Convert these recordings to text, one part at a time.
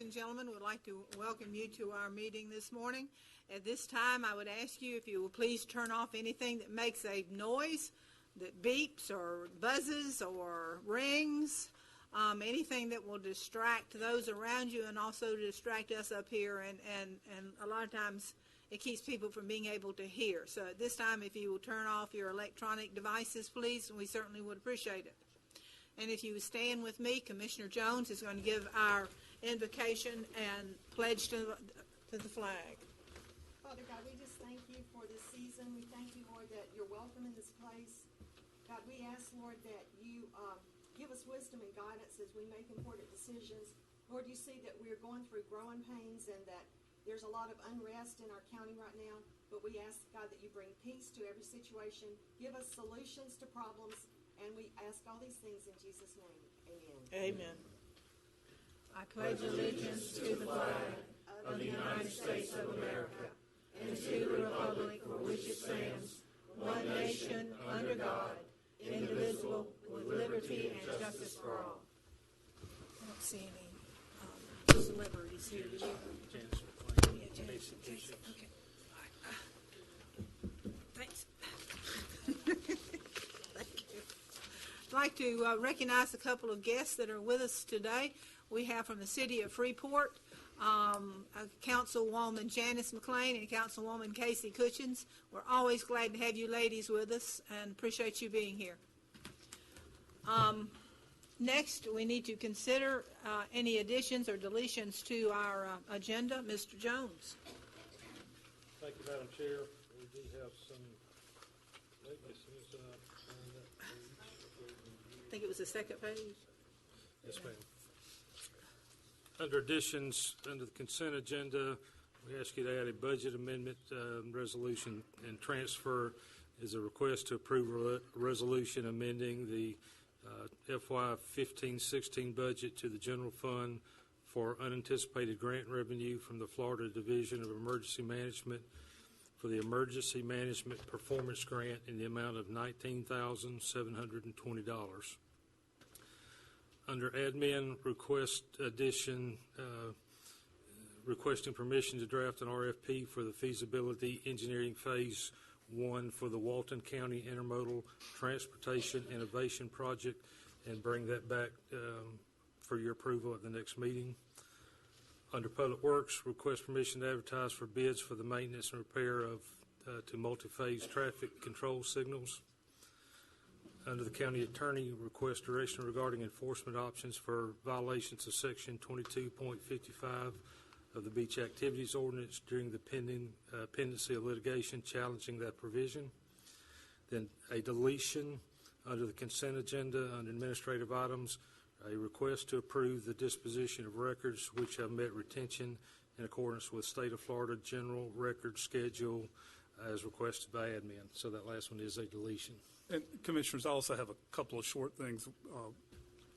And gentlemen, would like to welcome you to our meeting this morning. At this time, I would ask you if you will please turn off anything that makes a noise, that beeps or buzzes or rings, anything that will distract those around you and also distract us up here. And a lot of times it keeps people from being able to hear. So at this time, if you will turn off your electronic devices, please, we certainly would appreciate it. And if you would stand with me, Commissioner Jones is going to give our invocation and pledge to the flag. Father God, we just thank you for this season. We thank you, Lord, that you're welcome in this place. God, we ask, Lord, that you give us wisdom and guidance as we make important decisions. Lord, you see that we're going through growing pains and that there's a lot of unrest in our county right now. But we ask, God, that you bring peace to every situation. Give us solutions to problems. And we ask all these things in Jesus' name. Amen. Amen. I pledge allegiance to the flag of the United States of America and to the republic for which it stands, one nation, under God, indivisible, with liberty and justice for all. I don't see any celebrities here, do you? Janice. Okay. Thanks. I'd like to recognize a couple of guests that are with us today. We have from the city of Freeport, Councilwoman Janice McLean and Councilwoman Casey Cutchins. We're always glad to have you ladies with us and appreciate you being here. Next, we need to consider any additions or deletions to our agenda. Mr. Jones. Thank you, Madam Chair. We do have some weaknesses on that page. I think it was the second page. Yes, ma'am. Under additions, under the consent agenda, we ask you to add a budget amendment resolution and transfer is a request to approve a resolution amending the FY 15-16 budget to the general fund for unanticipated grant revenue from the Florida Division of Emergency Management for the Emergency Management Performance Grant in the amount of $19,720. Under admin, request addition, requesting permission to draft an RFP for the feasibility engineering phase 1 for the Walton County Intermodal Transportation Innovation Project and bring that back for your approval at the next meeting. Under Public Works, request permission to advertise for bids for the maintenance and repair of to multi-phase traffic control signals. Under the County Attorney, request direction regarding enforcement options for violations of Section 22.55 of the Beach Activities Ordinance during the pendency of litigation challenging that provision. Then a deletion under the consent agenda under administrative items, a request to approve the disposition of records which have met retention in accordance with State of Florida General Record Schedule as requested by admin. So that last one is a deletion. And Commissioners, I also have a couple of short things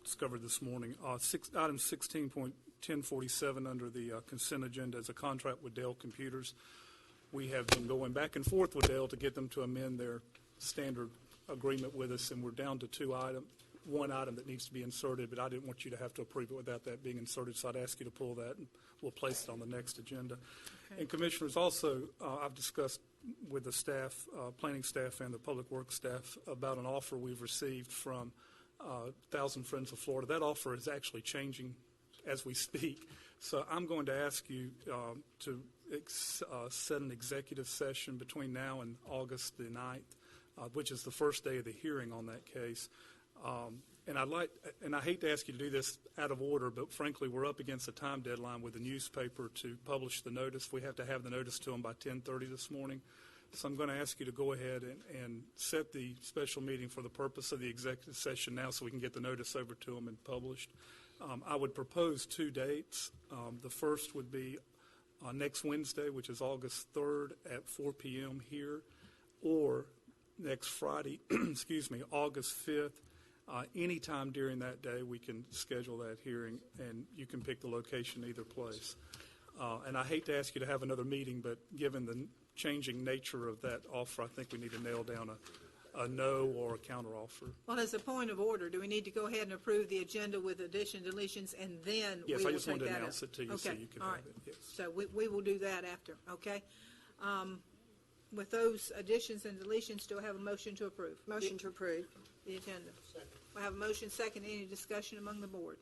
discovered this morning. Item 16.1047 under the consent agenda is a contract with Dell Computers. We have been going back and forth with Dell to get them to amend their standard agreement with us, and we're down to one item that needs to be inserted, but I didn't want you to have to approve it without that being inserted, so I'd ask you to pull that, and we'll place it on the next agenda. Okay. And Commissioners, also, I've discussed with the staff, planning staff and the public works staff about an offer we've received from Thousand Friends of Florida. That offer is actually changing as we speak. So I'm going to ask you to set an executive session between now and August the 9th, which is the first day of the hearing on that case. And I hate to ask you to do this out of order, but frankly, we're up against a time deadline with the newspaper to publish the notice. We have to have the notice to them by 10:30 this morning. So I'm going to ask you to go ahead and set the special meeting for the purpose of the executive session now so we can get the notice over to them and published. I would propose two dates. The first would be next Wednesday, which is August 3rd at 4 p.m. here, or next Friday, August 5th. Anytime during that day, we can schedule that hearing, and you can pick the location either place. And I hate to ask you to have another meeting, but given the changing nature of that offer, I think we need to nail down a no or a counteroffer. Well, as a point of order, do we need to go ahead and approve the agenda with addition, deletions, and then we Yes, will I take just wanted to that announce up? it to you so Okay, you can all have right. it, yes. So we will do that after, okay? With those additions and deletions, do I have a motion to approve? Motion to approve. The agenda. I have a motion second. Any discussion among the board?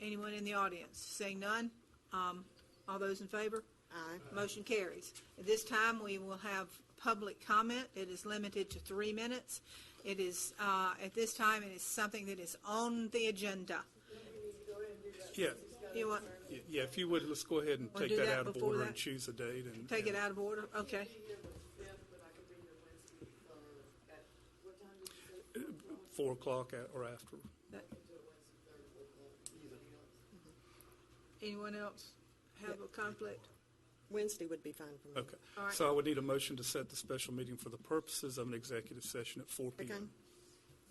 Anyone in the audience? Seeing none? All those in favor? Aye. Motion carries. At this time, we will have public comment. It is limited to 3 minutes. It is, at this time, it is something that is on the agenda. Yeah, You want, yeah, if you would, let's go ahead and Wanna take do that that out of before order that? and choose a date and. take it out of order? Okay. 4 o'clock or after. That- Anyone else have a conflict? Wednesday would be fine for me. Okay. All right. So I would need a motion to set the special meeting for the purposes of an executive session at 4 Okay. p.m.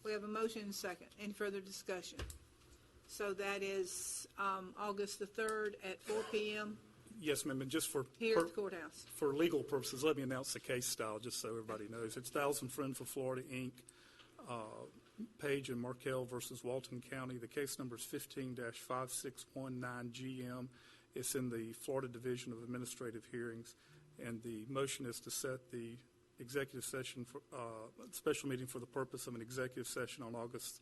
We have a motion and a second. Any further discussion? So that is August the 3rd at 4 p.m. Yes, ma'am, and just for. here at the courthouse. For legal purposes, let me announce the case style, just so everybody knows. It's Thousand Friend for Florida, Inc., Page and Markell versus Walton County. The case number is 15-5619GM. It's in the Florida Division of Administrative Hearings, and the motion is to set the executive session for, special meeting for the purpose of an executive session on August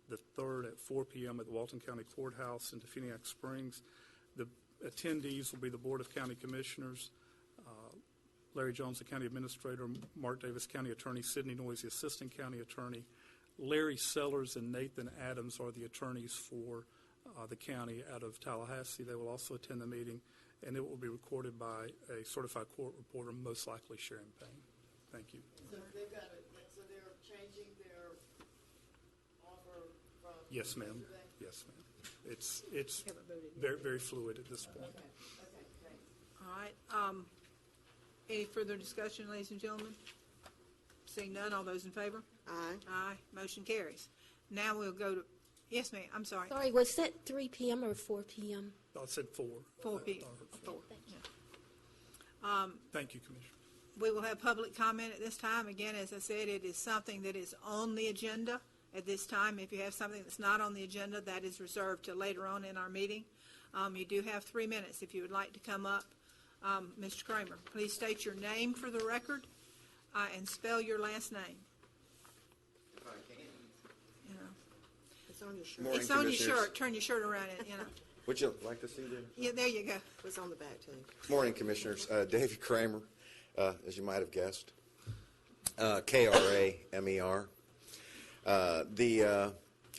the 3rd at 4 p.m. at the Walton County Courthouse in Definiak Springs. The attendees will be the Board of County Commissioners, Larry Jones, the County Administrator, Mark Davis, County Attorney, Sidney Noyes, the Assistant County Attorney, Larry Sellers and Nathan Adams are the attorneys for the county out of Tallahassee. They will also attend the meeting, and it will be recorded by a certified court reporter, most likely Sharon Payne. Thank you. So they've got it, so they're changing their offer from. Yes, ma'am. yesterday? Yes, ma'am. It's Haven't voted yet. very, very fluid at this point. Okay, great. All right. Any further discussion, ladies and gentlemen? Seeing none, all those in favor? Aye. Aye. Motion carries. Now we'll go to, yes, ma'am, I'm sorry, Sorry, was that 3 p.m. or 4 p.m.? I said 4. 4 p.m. Four. Thank you, Commissioner. We will have public comment at this time. Again, as I said, it is something that is on the agenda at this time. If you have something that's not on the agenda, that is reserved to later on in our meeting. You do have 3 minutes if you would like to come up. Mr. Kramer, please state your name for the record and spell your last name. If I can. You know. It's on your shirt. Morning, It's on your Commissioners. shirt. Turn your shirt around and, you know. Would you like to see the? Yeah, there you go. It's on the back, too. Morning, Commissioners. David Kramer, as you might have guessed. Kramer. The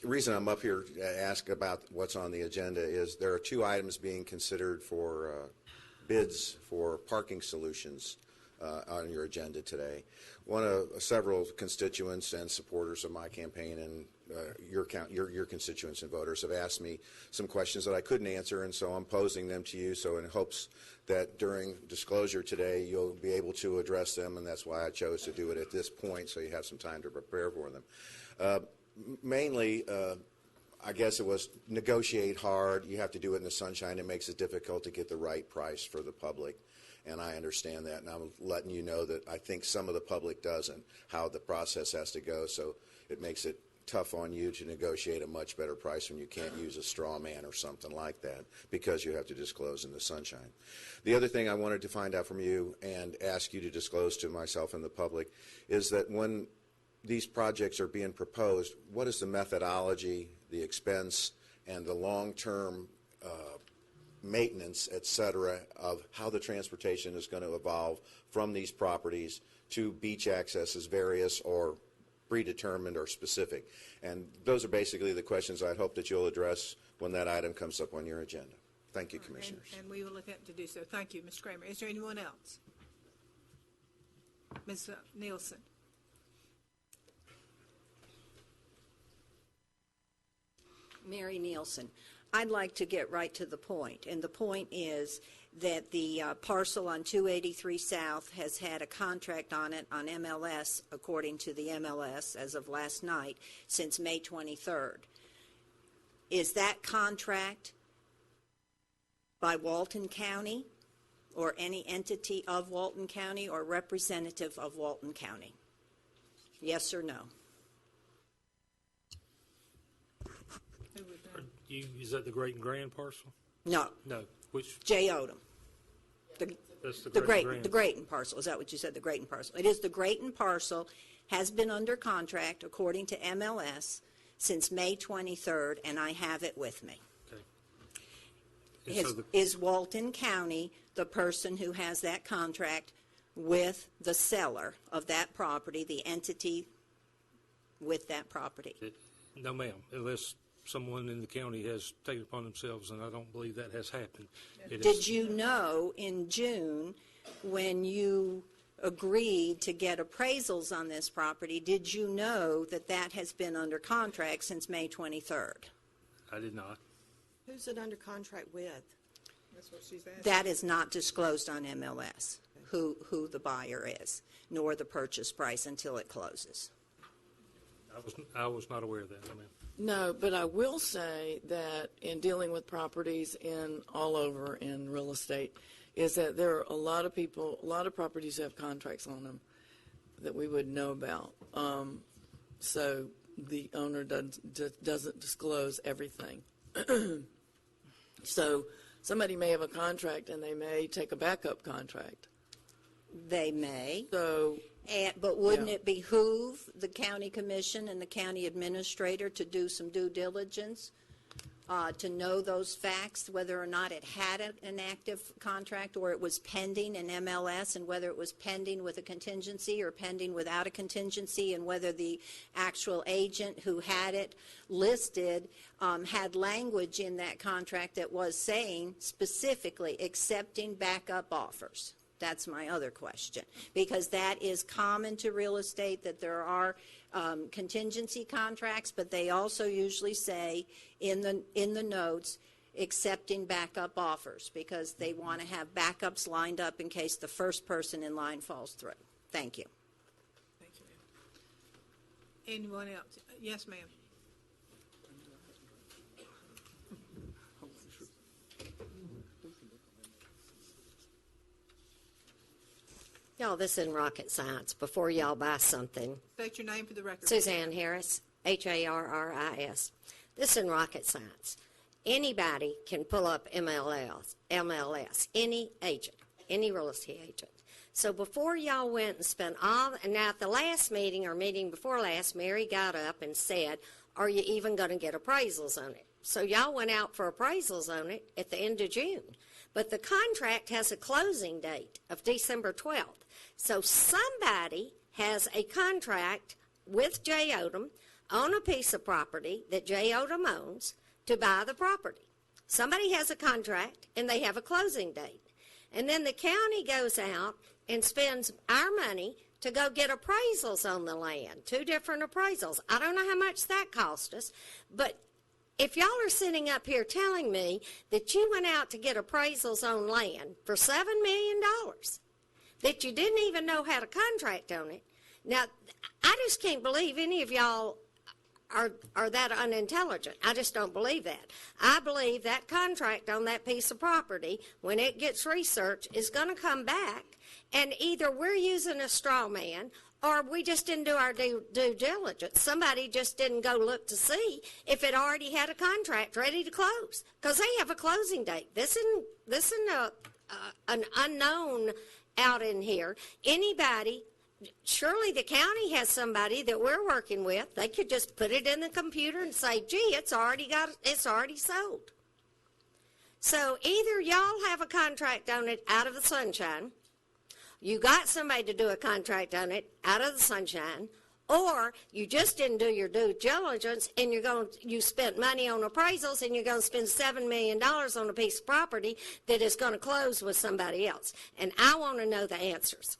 reason I'm up here to ask about what's on the agenda is there are 2 items being considered for bids for parking solutions on your agenda today. One of several constituents and supporters of my campaign and your constituents and voters have asked me some questions that I couldn't answer, and so I'm posing them to you, so in hopes that during disclosure today you'll be able to address them, and that's why I chose to do it at this point, so you have some time to prepare for them. Mainly, I guess it was negotiate hard. You have to do it in the sunshine. It makes it difficult to get the right price for the public, and I understand that, and I'm letting you know that I think some of the public doesn't, how the process has to go, so it makes it tough on you to negotiate a much better price when you can't use a straw man or something like that because you have to disclose in the sunshine. The other thing I wanted to find out from you and ask you to disclose to myself and the public is that when these projects are being proposed, what is the methodology, the expense, and the long-term maintenance, et cetera, of how the transportation is going to evolve from these properties to beach accesses, various or predetermined or specific? And those are basically the questions I hope that you'll address when that item comes up on your agenda. Thank you, Commissioners. And we will attempt to do so. Thank you, Mr. Kramer. Is there anyone else? Ms. Nielsen. Mary Nielsen. I'd like to get right to the point, and the point is that the parcel on 283 South has had a contract on it on MLS, according to the MLS, as of last night, since May 23rd. Is that contract by Walton County or any entity of Walton County or representative of Walton County? Yes or no? Who would know? Is that the Great and Grand parcel? No. No, which, J. Odom. that's the The Great and Grand. The Grayton parcel, is that what you said, the Grayton parcel? It is the Grayton parcel, has been under contract according to MLS since May 23rd, and I have it with me. Okay. And so Is Walton County the person who has that contract with the seller of that property, the entity with that property? No, ma'am, unless someone in the county has taken it upon themselves, and I don't believe that has happened. It is- Did you know in June, when you agreed to get appraisals on this property, did you know that that has been under contract since May 23rd? I did not. Who's it under contract with? That's what she's asking. That is not disclosed on MLS, who the buyer is, nor the purchase price until it closes. I was not aware of that, no, ma'am. No, but I will say that in dealing with properties all over in real estate, is that there are a lot of people, a lot of properties have contracts on them that we would know about. So the owner doesn't disclose everything. So somebody may have a contract and they may take a backup contract. They may. So But wouldn't Yeah. it behoove the county commission and the county administrator to do some due diligence, to know those facts, whether or not it had an active contract or it was pending in MLS, and whether it was pending with a contingency or pending without a contingency, and whether the actual agent who had it listed had language in that contract that was saying specifically accepting backup offers? That's my other question, because that is common to real estate, that there are contingency contracts, but they also usually say in the notes, accepting backup offers, because they want to have backups lined up in case the first person in line falls through. Thank you. Thank you. Anyone else? Yes, ma'am. Y'all, this isn't rocket science. Before y'all buy something, State your name for the record. Suzanne Harris, Harris. This isn't rocket science. Anybody can pull up MLS, any agent, any real estate agent. So before y'all went and spent and now at the last meeting or meeting before last, Mary got up and said, are you even going to get appraisals on it? So y'all went out for appraisals on it at the end of June. But the contract has a closing date of December 12th. So somebody has a contract with J. Odom on a piece of property that J. Odom owns to buy the property. Somebody has a contract and they have a closing date. And then the county goes out and spends our money to go get appraisals on the land, 2 different appraisals. I don't know how much that cost us, but if y'all are sitting up here telling me that you went out to get appraisals on land for $7 million, that you didn't even know had a contract on it, now, I just can't believe any of y'all are that unintelligent. I just don't believe that. I believe that contract on that piece of property, when it gets researched, is going to come back, and either we're using a straw man or we just didn't do our due diligence. Somebody just didn't go look to see if it already had a contract ready to close, because they have a closing date. This isn't an unknown out in here. Anybody, surely the county has somebody that we're working with. They could just put it in the computer and say, gee, it's already sold. So either y'all have a contract on it out of the sunshine, you got somebody to do a contract on it out of the sunshine, or you just didn't do your due diligence and you spent money on appraisals and you're going to spend $7 million on a piece of property that is going to close with somebody else. And I want to know the answers.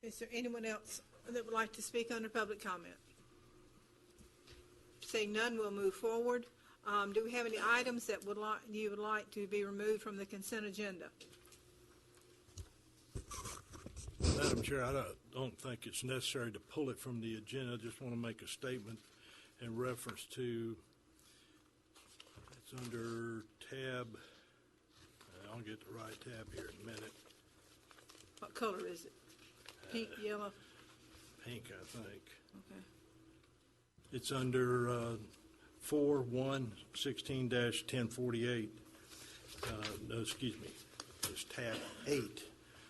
Is there anyone else that would like to speak under public comment? Seeing none, we'll move forward. Do we have any items that you would like to be removed from the consent agenda? Madam Chair, I don't think it's necessary to pull it from the agenda. I just want to make a statement in reference to, it's under tab, I'll get the right tab here in a minute. What color is it? Pink, yellow? pink, I think. Okay. It's under 4.1.16-1048. No, excuse me. It's tab 8,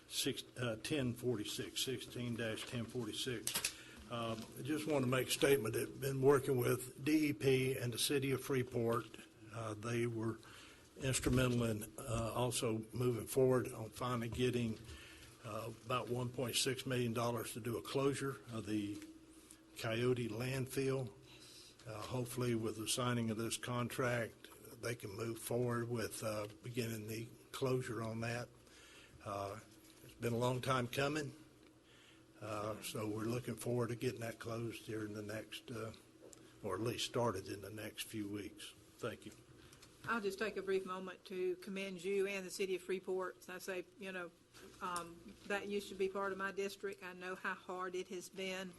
1046, 16-1046. I just want to make a statement that I've been working with DEP and the city of Freeport. They were instrumental in also moving forward on finally getting about $1.6 million to do a closure of the Coyote landfill. Hopefully, with the signing of this contract, they can move forward with beginning the closure on that. It's been a long time coming, so we're looking forward to getting that closed here in the next, or at least started in the next few weeks. Thank you. I'll just take a brief moment to commend you and the city of Freeport. I say, that used to be part of my district. I know how hard it has been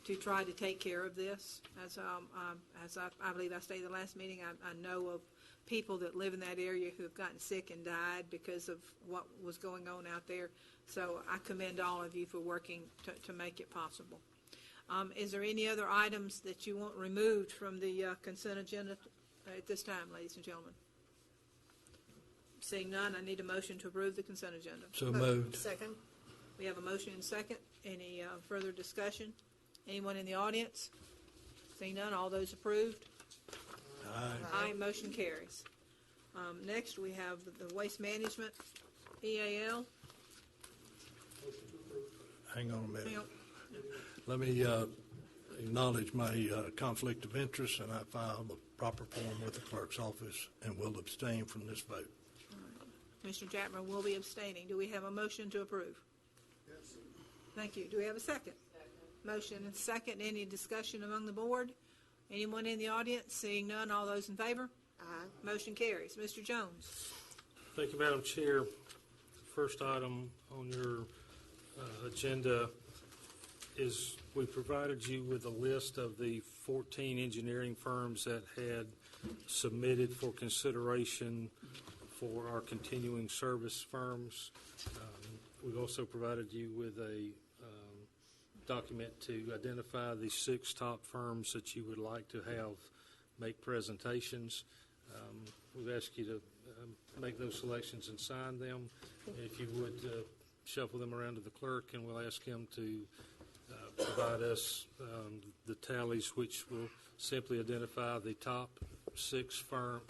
to try to take care of this. As I believe I stated the last meeting, I know of people that live in that area who have gotten sick and died because of what was going on out there. So I commend all of you for working to make it possible. Is there any other items that you want removed from the consent agenda at this time, ladies and gentlemen? Seeing none, I need a motion to approve the consent agenda. So moved. Second. We have a motion and second. Any further discussion? Anyone in the audience? Seeing none, all those approved? Aye. Motion carries. Next, we have the Waste Management, EAL. Hang on a minute. Hang on. Let me acknowledge my conflict of interest, and I filed the proper form with the clerk's office and will abstain from this vote. Commissioner Chapman will be abstaining. Do we have a motion to approve? Yes. Thank you. Do we have a second? Motion and second. Any discussion among the board? Anyone in the audience? Seeing none, all those in favor? Aye. Motion carries. Mr. Jones. Thank you, Madam Chair. First item on your agenda is we provided you with a list of the 14 engineering firms that had submitted for consideration for our continuing service firms. We've also provided you with a document to identify the 6 top firms that you would like to have make presentations. We've asked you to make those selections and sign them. If you would shuffle them around to the clerk, and we'll ask him to provide us the tallies, which will simply identify the top 6 firms,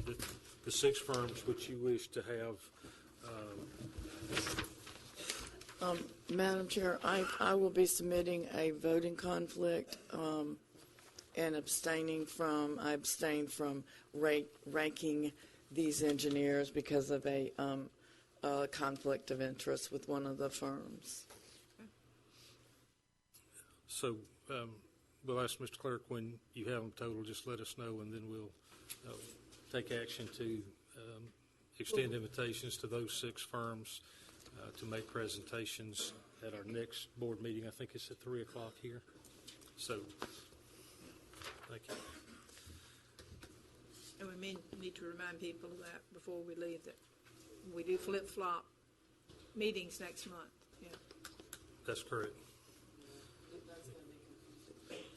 the 6 firms which you wish to have. Madam Chair, I will be submitting a voting conflict and I abstain from ranking these engineers because of a conflict of interest with one of the firms. So we'll ask Mr. Clerk, when you have them total, just let us know, and then we'll take action to extend invitations to those 6 firms to make presentations at our next board meeting. I think it's at 3 o'clock here. So, thank you. And we need to remind people of that before we leave, that we do flip-flop meetings next month. Yeah. That's correct.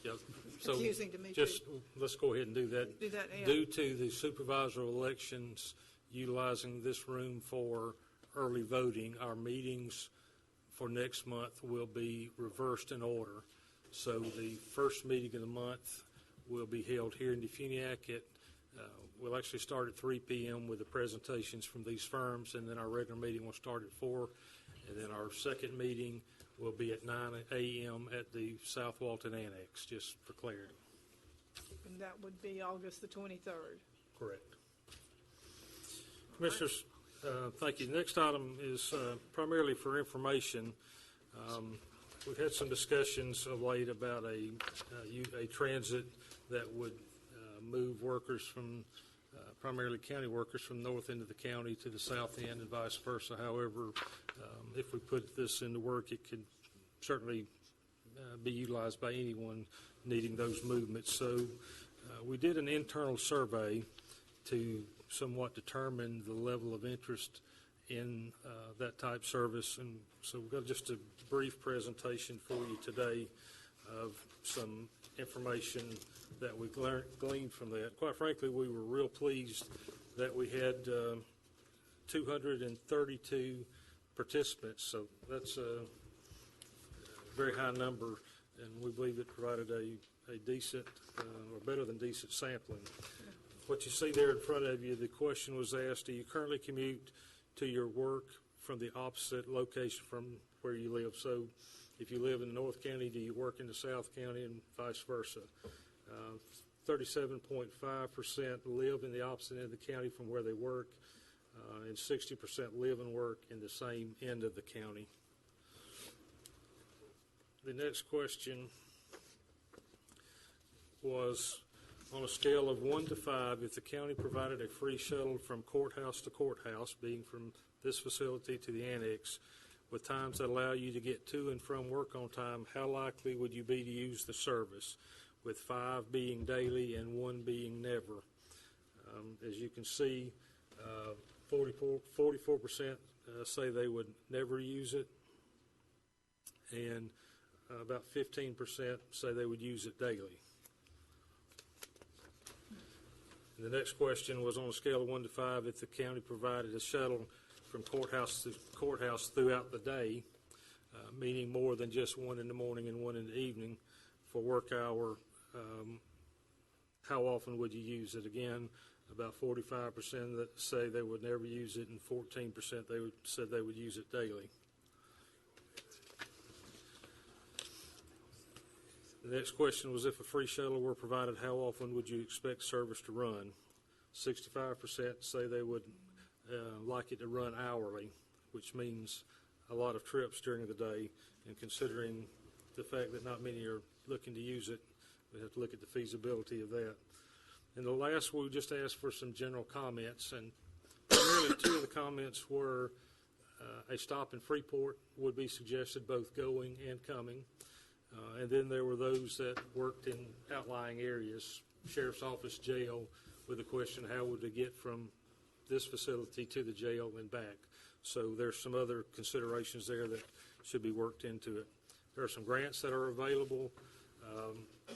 Yeah. So Confusing to me, just let's go ahead and do that. Do that, yeah. Due to the supervisor elections utilizing this room for early voting, our meetings for next month will be reversed in order. So the first meeting of the month will be held here in Defuniak we'll actually start at 3 p.m. with the presentations from these firms, and then our regular meeting will start at 4, and then our second meeting will be at 9 a.m. at the South Walton Annex, just for clarity. And that would be August the 23rd. Correct. Commissioners, thank you. The next item is primarily for information. We've had some discussions of late about a transit that would move workers from, primarily county workers, from north end of the county to the south end and vice versa. However, if we put this into work, it could certainly be utilized by anyone needing those movements. So we did an internal survey to somewhat determine the level of interest in that type service. And so we've got just a brief presentation for you today. of some information that we gleaned from that. Quite frankly, we were real pleased that we had 232 participants, so that's a very high number, and we believe it provided a decent, or better than decent sampling. What you see there in front of you, the question was asked, do you currently commute to your work from the opposite location from where you live? So if you live in North County, do you work in the South County, and vice versa? 37.5% live in the opposite end of the county from where they work, and 60% live and work in the same end of the county. The next question was, on a scale of 1 to 5, if the county provided a free shuttle from courthouse to courthouse, being from this facility to the annex, with times that allow you to get to and from work on time, how likely would you be to use the service, with 5 being daily and 1 being never? As you can see, 44% say they would never use it, and about 15% say they would use it daily. And the next question was, on a scale of 1 to 5, if the county provided a shuttle from courthouse to courthouse throughout the day, meaning more than just 1 in the morning and 1 in the evening for work hour, how often would you use it? Again, about 45% that say they would never use it, and 14% said they would use it daily. The next question was, if a free shuttle were provided, how often would you expect service to run? 65% say they would like it to run hourly, which means a lot of trips during the day, and considering the fact that not many are looking to use it, we have to look at the feasibility of that. And the last, we just asked for some general comments, and primarily 2 of the comments were a stop in Freeport would be suggested, both going and coming. And then there were those that worked in outlying areas, sheriff's office, jail, with the question, how would they get from this facility to the jail and back? So there's some other considerations there that should be worked into it. There are some grants that are available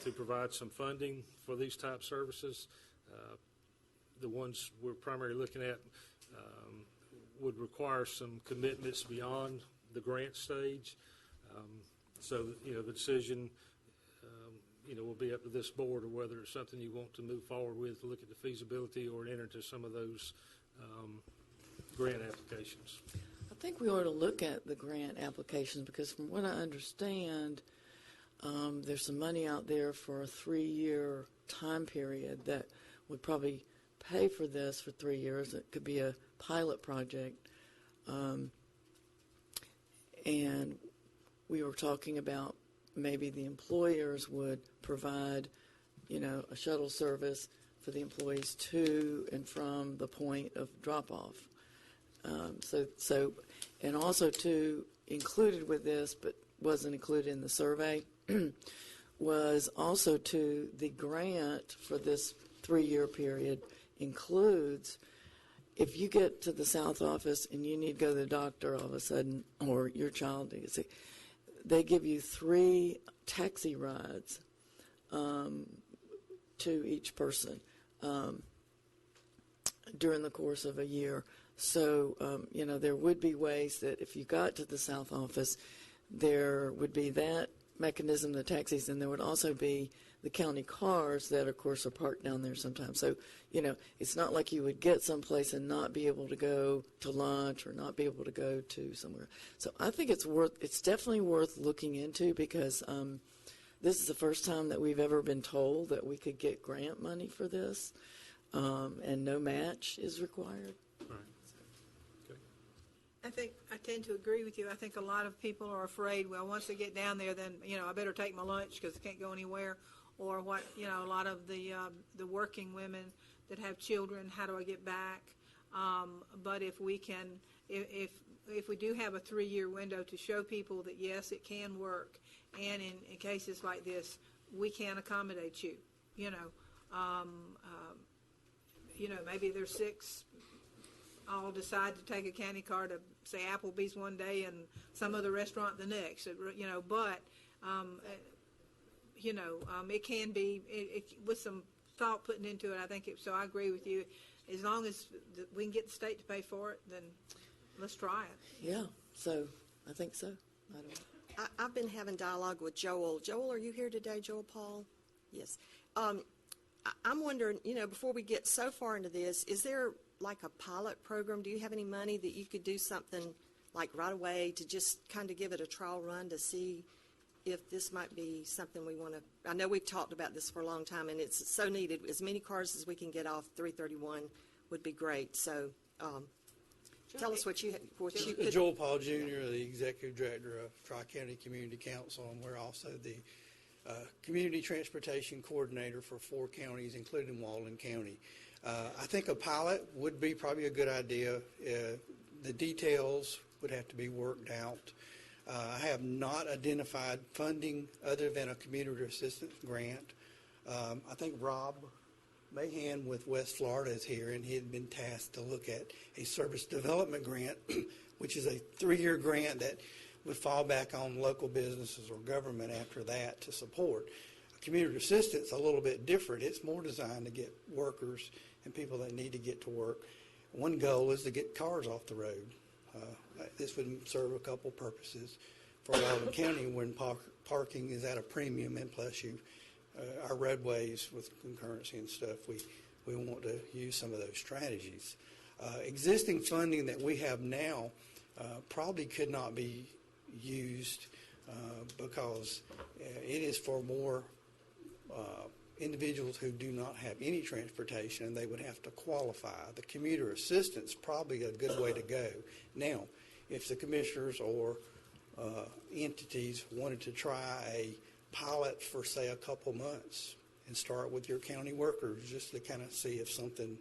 to provide some funding for these type services. The ones we're primarily looking at would require some commitments beyond the grant stage. So, the decision, will be up to this board, or whether it's something you want to move forward with, to look at the feasibility or enter into some of those grant applications. I think we ought to look at the grant applications, because from what I understand, there's some money out there for a 3-year time period that would probably pay for this for 3 years. It could be a pilot project. And we were talking about maybe the employers would provide, a shuttle service for the employees to and from the point of drop-off. And also too, included with this, but wasn't included in the survey, was also to the grant for this 3-year period includes, if you get to the South office and you need to go to the doctor all of a sudden, or your child needs to, they give you 3 taxi rides to each person during the course of a year. So, there would be ways that if you got to the South office, there would be that mechanism, the taxis, and there would also be the county cars that, of course, are parked down there sometimes. So, it's not like you would get someplace and not be able to go to lunch or not be able to go to somewhere. So I think it's definitely worth looking into, because this is the first time that we've ever been told that we could get grant money for this, and no match is required. All right. Okay. I tend to agree with you. I think a lot of people are afraid, well, once they get down there, then, I better take my lunch because I can't go anywhere. Or what, a lot of the working women that have children, how do I get back? But if we can, if we do have a 3-year window to show people that, yes, it can work, and in cases like this, we can accommodate you, maybe there's 6 all decide to take a county car to, say, Applebee's one day and some other restaurant the next, but it can be, with some thought putting into it, I think so I agree with you. As long as we can get the state to pay for it, then let's try it. Yeah, so I think so. I don't. I've been having dialogue with Joel. Joel, are you here today, Joel Paul? Yes. I'm wondering, before we get so far into this, is there like a pilot program? Do you have any money that you could do something like right away to just kind of give it a trial run to see if this might be something we want to? I know we've talked about this for a long time, and it's so needed. As many cars as we can get off 331 would be great. So tell us what you could. Joel Paul Jr., the Executive Director of Tri-County Community Council, and we're also the Community Transportation Coordinator for 4 counties, including Walden County. I think a pilot would be probably a good idea. The details would have to be worked out. I have not identified funding other than a commuter assistance grant. I think Rob Mahan with West Florida is here, and he had been tasked to look at a service development grant, which is a 3-year grant that would fall back on local businesses or government after that to support. Commuter assistance a little bit different. It's more designed to get workers and people that need to get to work. One goal is to get cars off the road. This would serve a couple purposes for Walden County when parking is at a premium, and plus our roadways with concurrency and stuff, we want to use some of those strategies. Existing funding that we have now probably could not be used because it is for more individuals who do not have any transportation, and they would have to qualify. The commuter assistance probably a good way to go. Now, if the commissioners or entities wanted to try a pilot for, say, a couple months and start with your county workers just to kind of see if something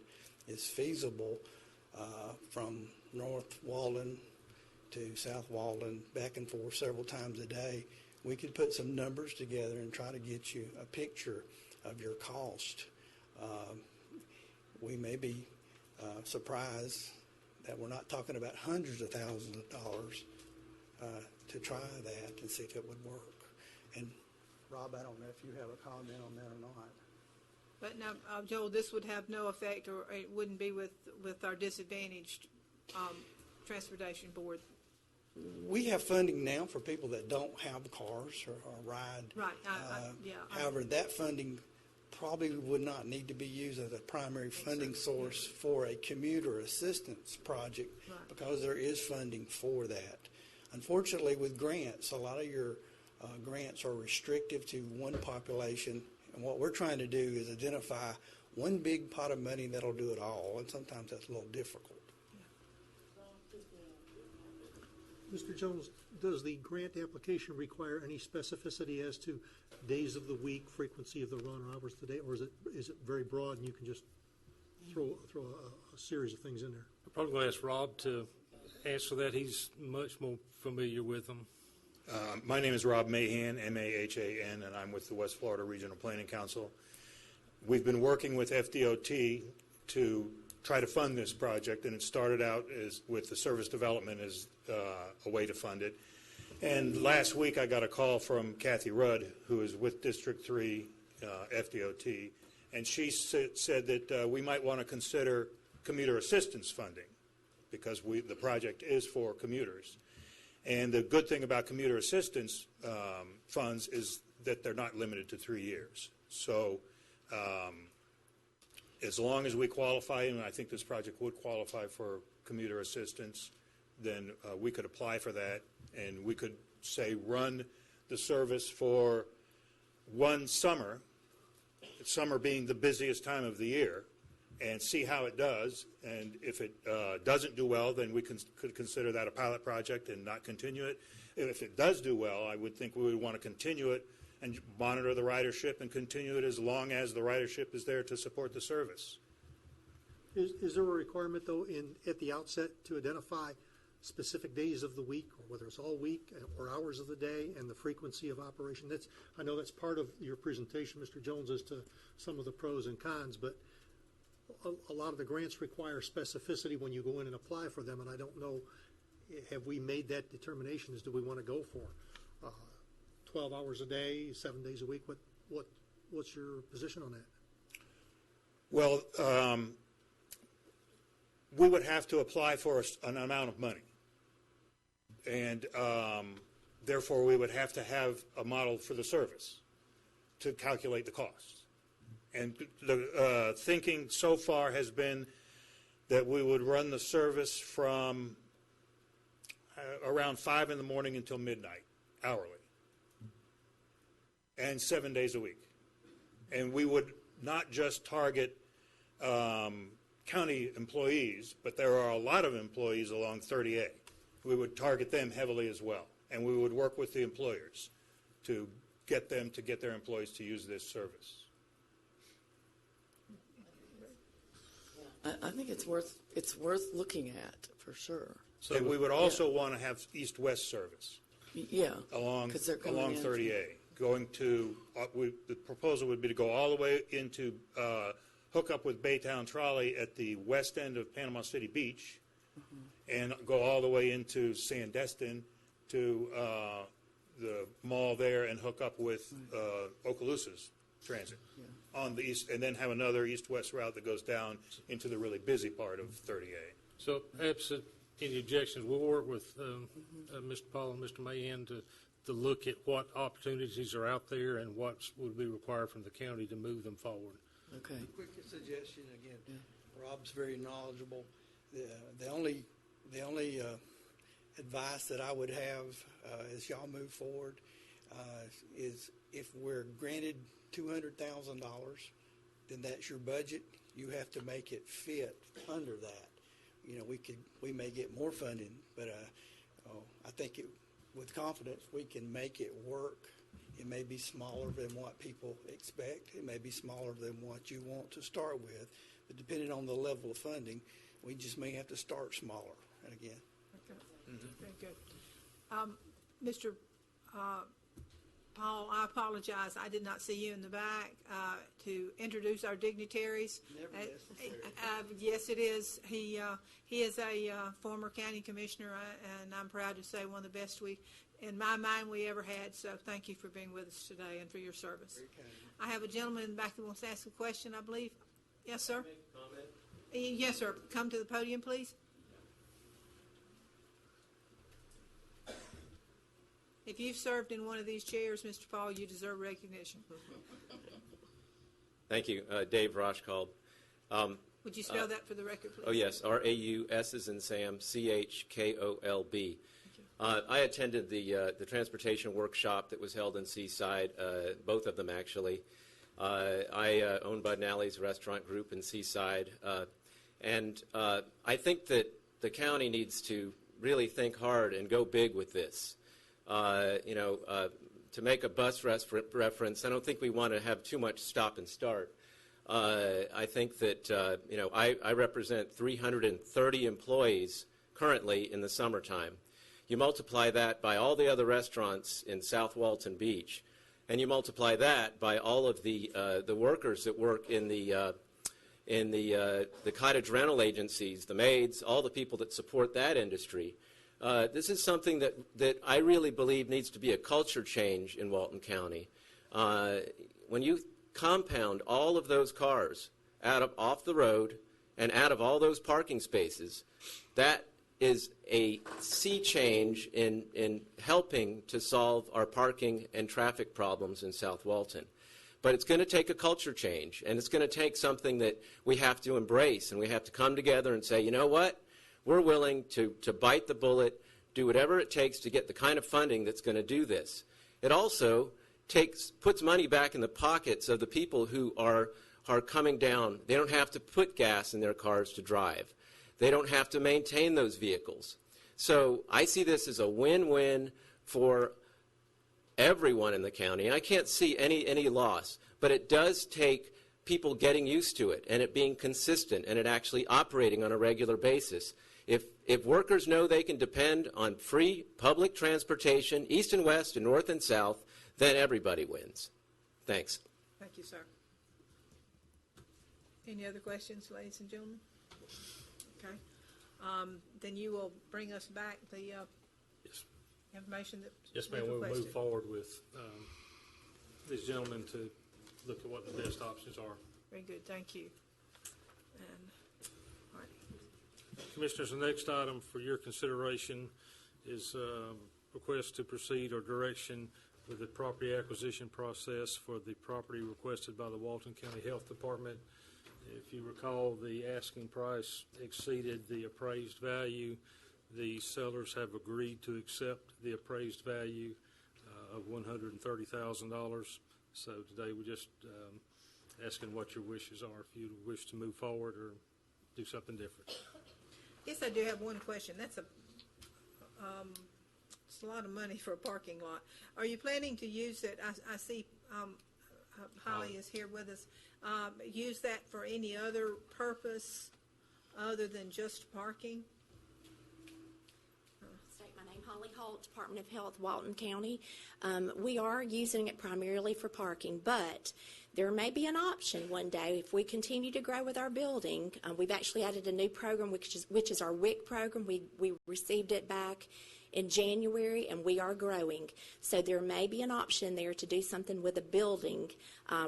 is feasible from North Walden to South Walden, back and forth several times a day, we could put some numbers together and try to get you a picture of your cost. We may be surprised that we're not talking about hundreds of thousands of dollars to try that and see if it would work. And Rob, I don't know if you have a comment on that or not. But now, Joel, this would have no effect, or it wouldn't be with our disadvantaged transportation board. We have funding now for people that don't have cars or ride. Right. However, that funding probably would not need to be used as a primary funding source for a commuter assistance project because there is funding for that. Unfortunately, with grants, a lot of your grants are restrictive to one population, and what we're trying to do is identify one big pot of money that'll do it all, and sometimes that's a little difficult. Mr. Jones, does the grant application require any specificity as to days of the week, frequency of the run, hours of the day, or is it very broad and you can just throw a series of things in there? I'm probably going to ask Rob to answer that. He's much more familiar with them. My name is Rob Mahan, M-A-H-A-N, and I'm with the West Florida Regional Planning Council. We've been working with FDOT to try to fund this project, and it started out with the service development as a way to fund it. And last week I got a call from Kathy Rudd, who is with District 3 FDOT, and she said that we might want to consider commuter assistance funding because the project is for commuters. And the good thing about commuter assistance funds is that they're not limited to 3 years. So as long as we qualify, and I think this project would qualify for commuter assistance, then we could apply for that, and we could, say, run the service for one summer, summer being the busiest time of the year, and see how it does. And if it doesn't do well, then we could consider that a pilot project and not continue it. If it does do well, I would think we would want to continue it and monitor the ridership and continue it as long as the ridership is there to support the service. Is there a requirement, though, at the outset to identify specific days of the week, or whether it's all week or hours of the day, and the frequency of operation? I know that's part of your presentation, Mr. Jones, as to some of the pros and cons, but a lot of the grants require specificity when you go in and apply for them, and I don't know, have we made that determination as do we want to go for 12 hours a day, 7 days a week? What's your position on that? Well, we would have to apply for an amount of money. And therefore, we would have to have a model for the service to calculate the costs. And the thinking so far has been that we would run the service from around 5 in the morning until midnight, hourly, and 7 days a week. And we would not just target county employees, but there are a lot of employees along 30A. We would target them heavily as well. And we would work with the employers to get them to get their employees to use this service. I think it's worth looking at for sure. So we would also want to have east-west service. Yeah, along 30A. Going to, the proposal would be to go all the way into, hook up with Baytown Trolley at the west end of Panama City Beach, and go all the way into Sandestin to the mall there and hook up with Ocalusa's transit on the east, and then have another east-west route that goes down into the really busy part of 30A. So absent any objections, we'll work with Mr. Paul and Mr. Mahan to look at what opportunities are out there and what would be required from the county to move them forward. Okay. Quick suggestion again. Rob's very knowledgeable. The only advice that I would have as y'all move forward is if we're granted $200,000, then that's your budget. You have to make it fit under that. You know, we may get more funding, but I think with confidence we can make it work. It may be smaller than what people expect. It may be smaller than what you want to start with, but depending on the level of funding, we just may have to start smaller. And again, very good. Mr. Paul, I apologize. I did not see you in the back to introduce our dignitaries. Never necessary. Yes, it is. He is a former county commissioner, and I'm proud to say one of the best in my mind, we ever had. So thank you for being with us today and for your service. I have a gentleman in the back that wants to ask a question, I believe. Yes, sir. Yes, sir. Come to the podium, please. If you've served in one of these chairs, Mr. Paul, you deserve recognition. Thank you. Dave Rochkold. Would you spell that for the record, please? Oh, yes. R-A-U-S as in Sam, C-H-K-O-L-B. I attended the transportation workshop that was held in Seaside, both of them actually. I own Bud and Alley's restaurant group in Seaside. And I think that the county needs to really think hard and go big with this. To make a bus reference, I don't think we want to have too much stop and start. I think that, I represent 330 employees currently in the summertime. You multiply that by all the other restaurants in South Walton Beach, and you multiply that by all of the workers that work in the cottage rental agencies, the maids, all the people that support that industry. This is something that I really believe needs to be a culture change in Walton County. When you compound all of those cars off the road and out of all those parking spaces, that is a sea change in helping to solve our parking and traffic problems in South Walton. But it's going to take a culture change, and it's going to take something that we have to embrace, and we have to come together and say, you know what? We're willing to bite the bullet, do whatever it takes to get the kind of funding that's going to do this. It also puts money back in the pockets of the people who are coming down. They don't have to put gas in their cars to drive. They don't have to maintain those vehicles. So I see this as a win-win for everyone in the county. And I can't see any loss, but it does take people getting used to it and it being consistent and it actually operating on a regular basis. If workers know they can depend on free public transportation, east and west and north and south, then everybody wins. Thanks. Thank you, sir. Any other questions, ladies and gentlemen? Okay. Then you will bring us back the information that Yes, was ma'am, we'll requested? move forward with these gentlemen to look at what the best options are. Very good, thank you. And, all right. Commissioners, the next item for your consideration is request to proceed or direction with the property acquisition process for the property requested by the Walton County Health Department. If you recall, the asking price exceeded the appraised value. The sellers have agreed to accept the appraised value of $130,000. So today we're just asking what your wishes are, if you wish to move forward or do something different. Yes, I do have one question. That's it's a lot of money for a parking lot. Are you planning to use it? I see Holly is here with us. Use that for any other purpose other than just parking? State my name, Holly Holt, Department of Health, Walton County. We are using it primarily for parking, but there may be an option one day if we continue to grow with our building. We've actually added a new program, which is our WIC program. We received it back in January, and we are growing. So there may be an option there to do something with a building.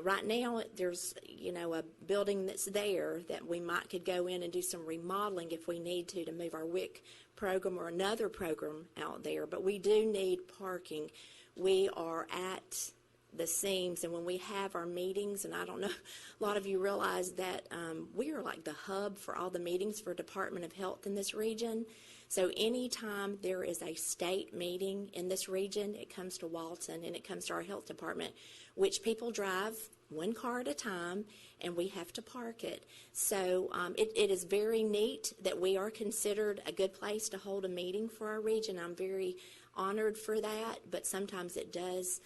Right now, there's a building that's there that we could go in and do some remodeling if we need to move our WIC program or another program out there. But we do need parking. We are at the seams, and when we have our meetings, and I don't know, a lot of you realize that we are like the hub for all the meetings for Department of Health in this region. So anytime there is a state meeting in this region, it comes to Walton and it comes to our health department, which people drive one car at a time, and we have to park it. So it is very neat that we are considered a good place to hold a meeting for our region. I'm very honored for that, but sometimes it does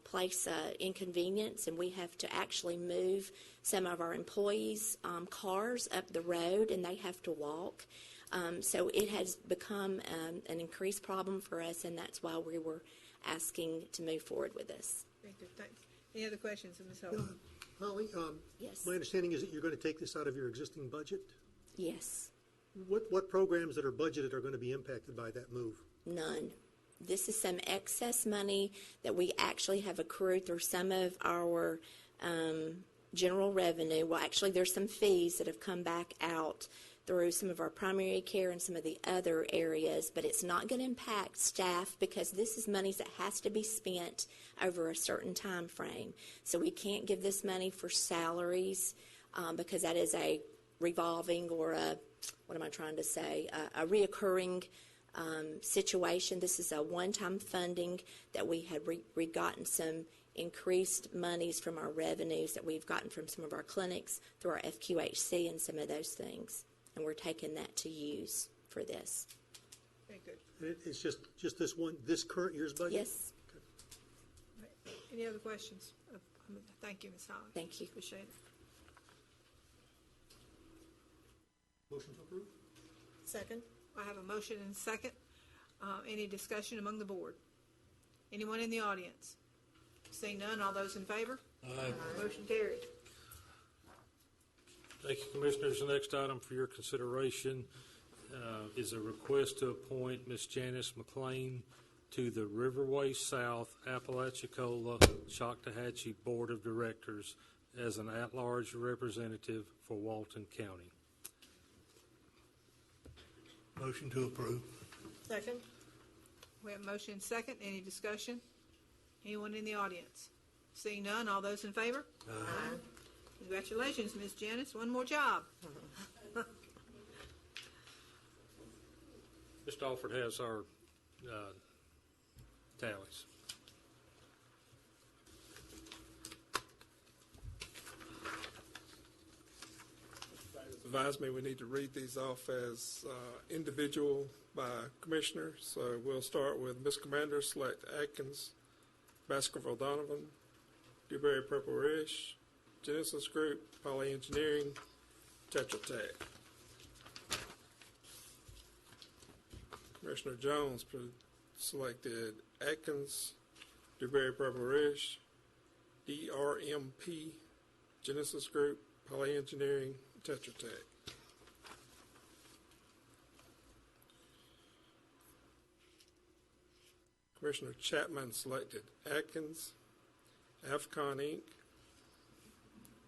place inconvenience, and we have to actually move some of our employees' cars up the road, and they have to walk. So it has become an increased problem for us, and that's why we were asking to move forward with this. Very good, thanks. Any other questions of Ms. Holt? Holly, Yes. my understanding is that you're going to take this out of your existing budget? Yes. What programs that are budgeted are going to be impacted by that move? None. This is some excess money that we actually have accrued through some of our general revenue. Well, actually, there's some fees that have come back out through some of our primary care and some of the other areas, but it's not going to impact staff because this is money that has to be spent over a certain time frame. So we can't give this money for salaries because that is a revolving or a reoccurring situation. This is a one-time funding that we had gotten some increased monies from our revenues that we've gotten from some of our clinics through our FQHC and some of those things. And we're taking that to use for this. Very good. And it's just this current year's budget? Yes. Right. Any other questions? Thank you, Ms. Holly. Thank you. Appreciate it. Motion to approve? Second. I have a motion and a second. Any discussion among the board? Anyone in the audience? Seeing none, all those in favor? Aye. Motion carried. Thank you, Commissioners. The next item for your consideration is a request to appoint Ms. Janice McLean to the Riverway South Apalachicola Choctawhatchee Board of Directors as an at-large representative for Walton County. Motion to approve. Second. We have a motion and second. Any discussion? Anyone in the audience? Seeing none, all those in favor? Aye. Congratulations, Ms. Janice. One more job. Mr. Alford has our tallies. Advised me we need to read these off as individual by commissioner. So we'll start with Ms. Commander, select Atkins, Baskerville Donovan, Dewberry Purple Rish, Genesis Group, Poly Engineering, Tetra Tech. Commissioner Jones selected Atkins, Dewberry Purple Rish, DRMP, Genesis Group, Poly Engineering, Tetra Tech. Commissioner Chapman selected Atkins, Afcon Inc.,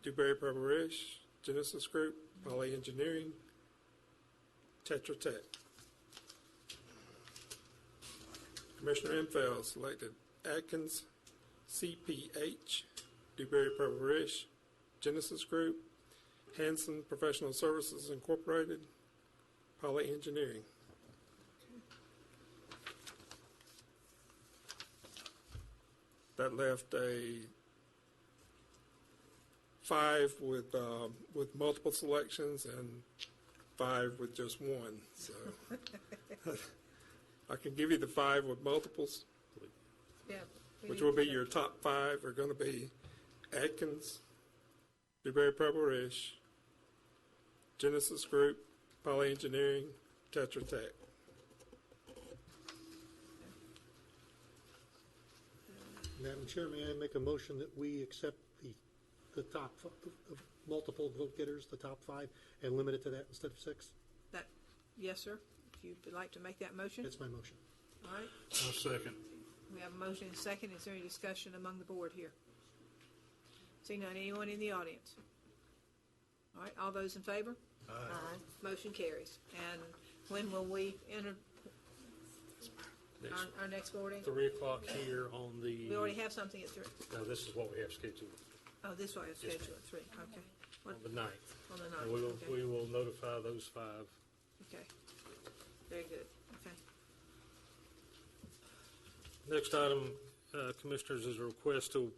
Dewberry Purple Ridge, Genesis Group, Poly Engineering, Tetra Tech. Commissioner Infeld selected Atkins, CPH, Dewberry Purple Ridge, Genesis Group, Hanson Professional Services Incorporated, Poly Engineering. That left a 5 with multiple selections and 5 with just one. So I can give you the 5 with multiples, Yeah. which will be your top 5 are going to be Atkins, Dewberry Purple Ridge, Genesis Group, Poly Engineering, Tetra Tech. Madam Chair, may I make a motion that we accept the top, the multiple vote getters, the top 5, and limit it to that instead of 6? Yes, sir. If you would like to make that motion. That's my motion. All right. I'll second. We have a motion and a second. Is there any discussion among the board here? Seeing none, anyone in the audience? All right, all those in favor? Aye. Motion carries. And when will we enter our next boarding? 3 o'clock here on the... We already have something at 3. No, this is what we have scheduled Oh, this way is scheduled at 3. Okay. on the 9th. On the And 9th. Okay. we will notify those 5. Okay. Very good. Okay. Next item, Commissioners, is a request to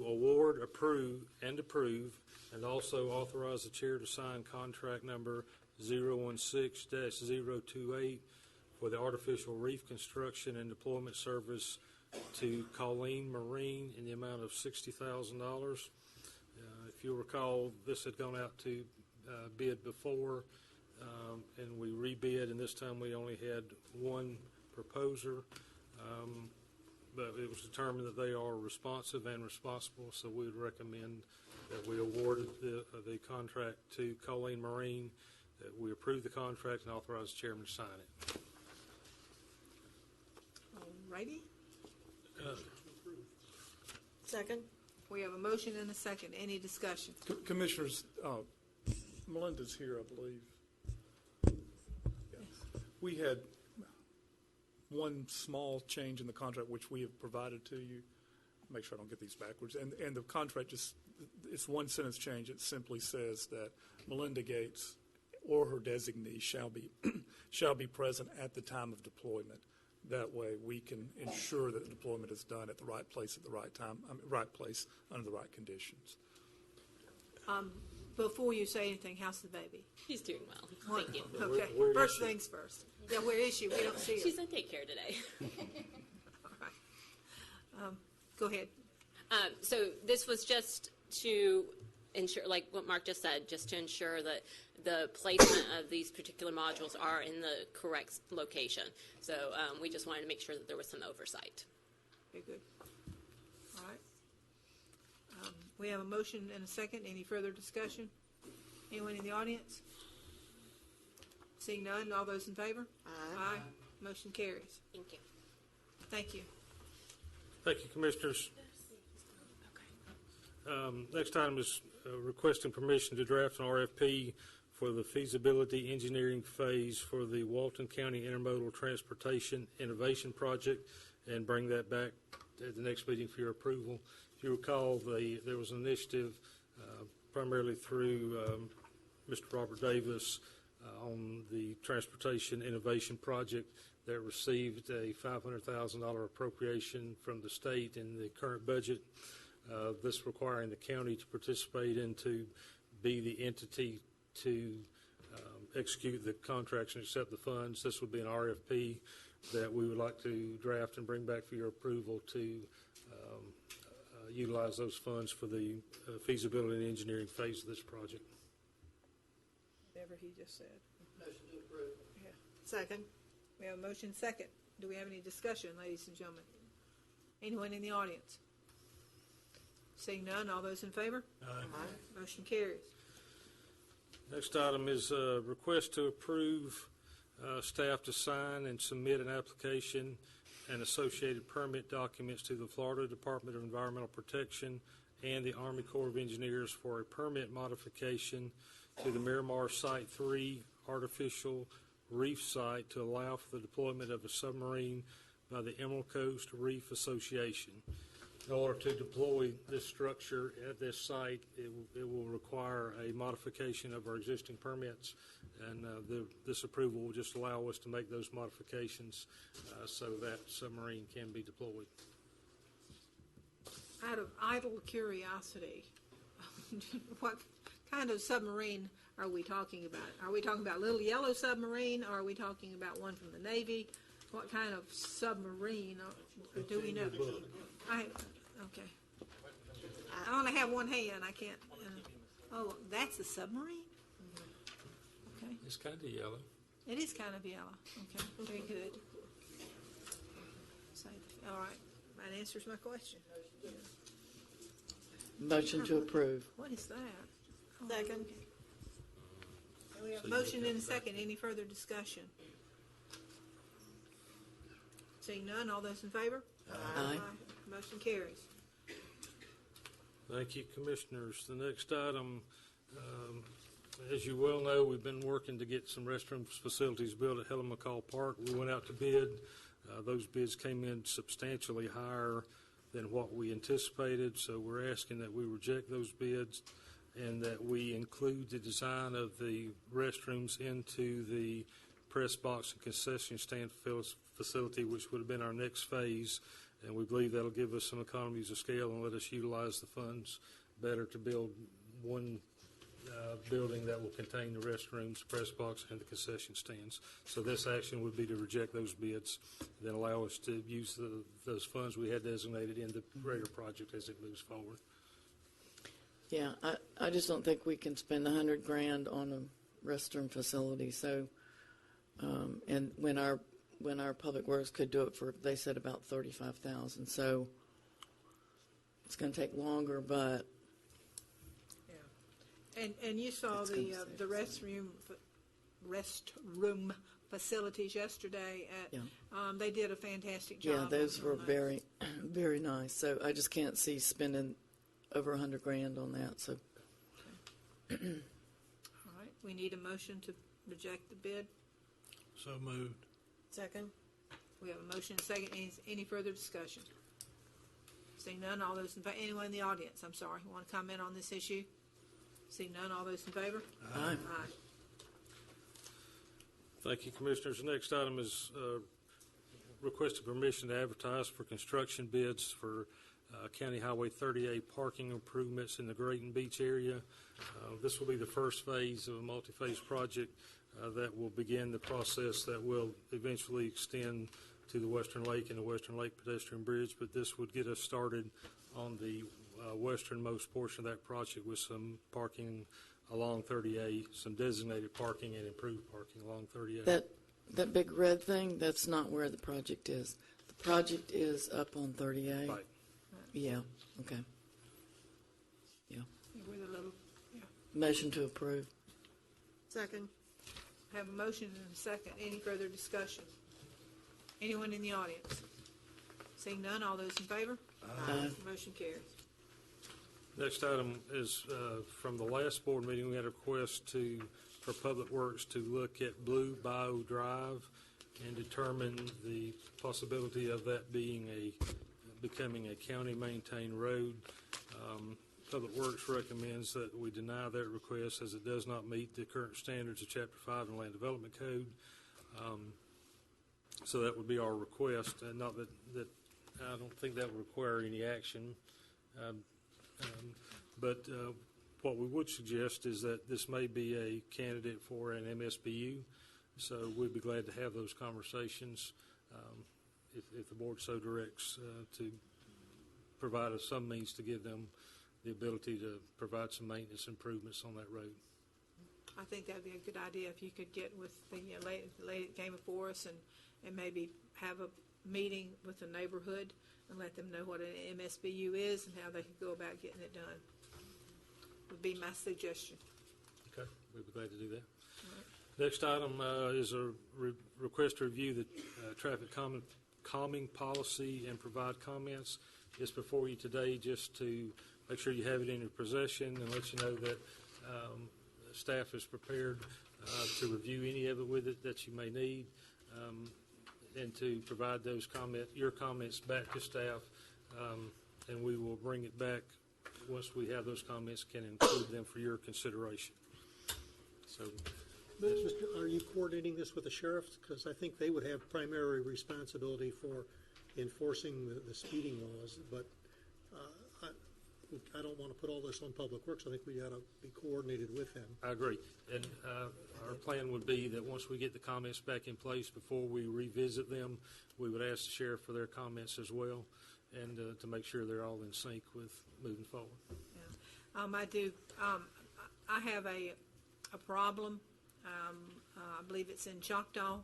award, approve, and also authorize the chair to sign contract number 016-028 for the artificial reef construction and deployment service to Colleen Marine in the amount of $60,000. If you'll recall, this had gone out to bid before, and we rebid, and this time we only had one proposer. But it was determined that they are responsive and responsible, so we would recommend that we award the contract to Colleen Marine, that we approve the contract and authorize the chairman to sign it. All righty. Second. We have a motion and a second. Any discussion? Commissioners, Melinda's here, I believe. Yeah. We had one small change in the contract which we have provided to you. Make sure I don't get these backwards. And the contract it's one sentence change. It simply says that Melinda Gates or her designee shall be present at the time of deployment. That way we can ensure that the deployment is done at the right place at the right time, right place under the right conditions. Before you say anything, how's the baby? She's doing well. Thank you. Okay. First things first. Yeah, where is she? We don't see her. She's in daycare today. All right. Go ahead. So this was just to ensure, like what Mark just said, just to ensure that the placement of these particular modules are in the correct location. So we just wanted to make sure that there was some oversight. Very good. All right. We have a motion and a second. Any further discussion? Anyone in the audience? Seeing none, all those in favor? Aye. Motion carries. Thank you. Thank you. Thank you, Commissioners. Next item is requesting permission to draft an RFP for the feasibility engineering phase for the Walton County Intermodal Transportation Innovation Project and bring that back at the next meeting for your approval. If you recall, there was an initiative primarily through Mr. Robert Davis on the Transportation Innovation Project that received a $500,000 appropriation from the state in the current budget. This requiring the county to participate and to be the entity to execute the contracts and accept the funds. This would be an RFP that we would like to draft and bring back for your approval to utilize those funds for the feasibility and engineering phase of this project. Whatever he just said. Motion to approve. Yeah. Second. We have a motion second. Do we have any discussion, ladies and gentlemen? Anyone in the audience? Seeing none, all those in favor? Aye. Motion carries. Next item is a request to approve staff to sign and submit an application and associated permit documents to the Florida Department of Environmental Protection and the Army Corps of Engineers for a permit modification to the Miramar Site 3 artificial reef site to allow for the deployment of a submarine by the Emerald Coast Reef Association. In order to deploy this structure at this site, it will require a modification of our existing permits, and this approval will just allow us to make those modifications so that submarine can be deployed. Out of idle curiosity, what kind of submarine are we talking about? Are we talking about little yellow submarine, or are we talking about one from the Navy? What kind of submarine do we know? Okay. I only have one hand. I can't. Oh, that's a submarine? Okay. It's kind of yellow. It is kind of yellow. Okay. Very good. All right. That answers my question. Motion to approve. What is that? Oh, second. Okay. We have a motion and a second. Any further discussion? Seeing none, all those in favor? Aye. Motion carries. Thank you, Commissioners. The next item, as you well know, we've been working to get some restroom facilities built at Helen McCall Park. We went out to bid. Those bids came in substantially higher than what we anticipated, so we're asking that we reject those bids and that we include the design of the restrooms into the press box and concession stand facility, which would have been our next phase, and we believe that'll give us some economies of scale and let us utilize the funds better to build one building that will contain the restrooms, press box, and the concession stands. So this action would be to reject those bids, then allow us to use those funds we had designated in the greater project as it moves forward. Yeah, I just don't think we can spend $100,000 on a restroom facility. So, and when our public works could do it for, they said about $35,000. So it's going to take longer, but and you saw the restroom facilities yesterday at. Yeah. They did a fantastic job. yeah, those were very, very nice. So I just can't see spending over $100,000 on that. So. All right, we need a motion to reject the bid. So moved. Second. We have a motion and a second. Any further discussion? Seeing none, all those in favor, anyone in the audience, I'm sorry, want to comment on this issue? Seeing none, all those in favor? Aye. Aye. Thank you, Commissioners. The next item is requested permission to advertise for construction bids for County Highway 30A parking improvements in the Grayton Beach area. This will be the first phase of a multi-phase project that will begin the process that will eventually extend to the Western Lake and the Western Lake pedestrian bridge, but this would get us started on the westernmost portion of that project with some parking along 30A, some designated parking and improved parking along 30A. That big red thing, that's not where the project is. The project is up on 30A. Right. Yeah, okay. Yeah. With a little, yeah. Motion to approve. Second. Have a motion and a second. Any further discussion? Anyone in the audience? Seeing none, all those in favor? Aye. Motion carries. Next item is from the last board meeting. We had a request for Public Works to look at Blue Bayou Drive and determine the possibility of that becoming a county-maintained road. Public Works recommends that we deny that request as it does not meet the current standards of Chapter 5 in Land Development Code. So that would be our request, and not that I don't think that would require any action. But what we would suggest is that this may be a candidate for an MSBU, so we'd be glad to have those conversations if the board so directs to provide us some means to give them the ability to provide some maintenance improvements on that road. I think that'd be a good idea if you could get with the lady that came before us and maybe have a meeting with the neighborhood and let them know what an MSBU is and how they could go about getting it done. Would be my suggestion. Okay, we'd be glad to do that. Next item is a request to review the traffic calming policy and provide comments. It's before you today just to make sure you have it in your possession and let you know that staff is prepared to review any of it with it that you may need, and to provide your comments back to staff, and we will bring it back once we have those comments, can include them for your consideration. So, Are you coordinating this with the sheriffs? Because I think they would have primary responsibility for enforcing the speeding laws, but I don't want to put all this on Public Works. I think we got to be coordinated with them. I agree. And our plan would be that once we get the comments back in place, before we revisit them, we would ask the sheriff for their comments as well, and to make sure they're all in sync with moving forward. Yeah. I have a problem. I believe it's in Choctaw,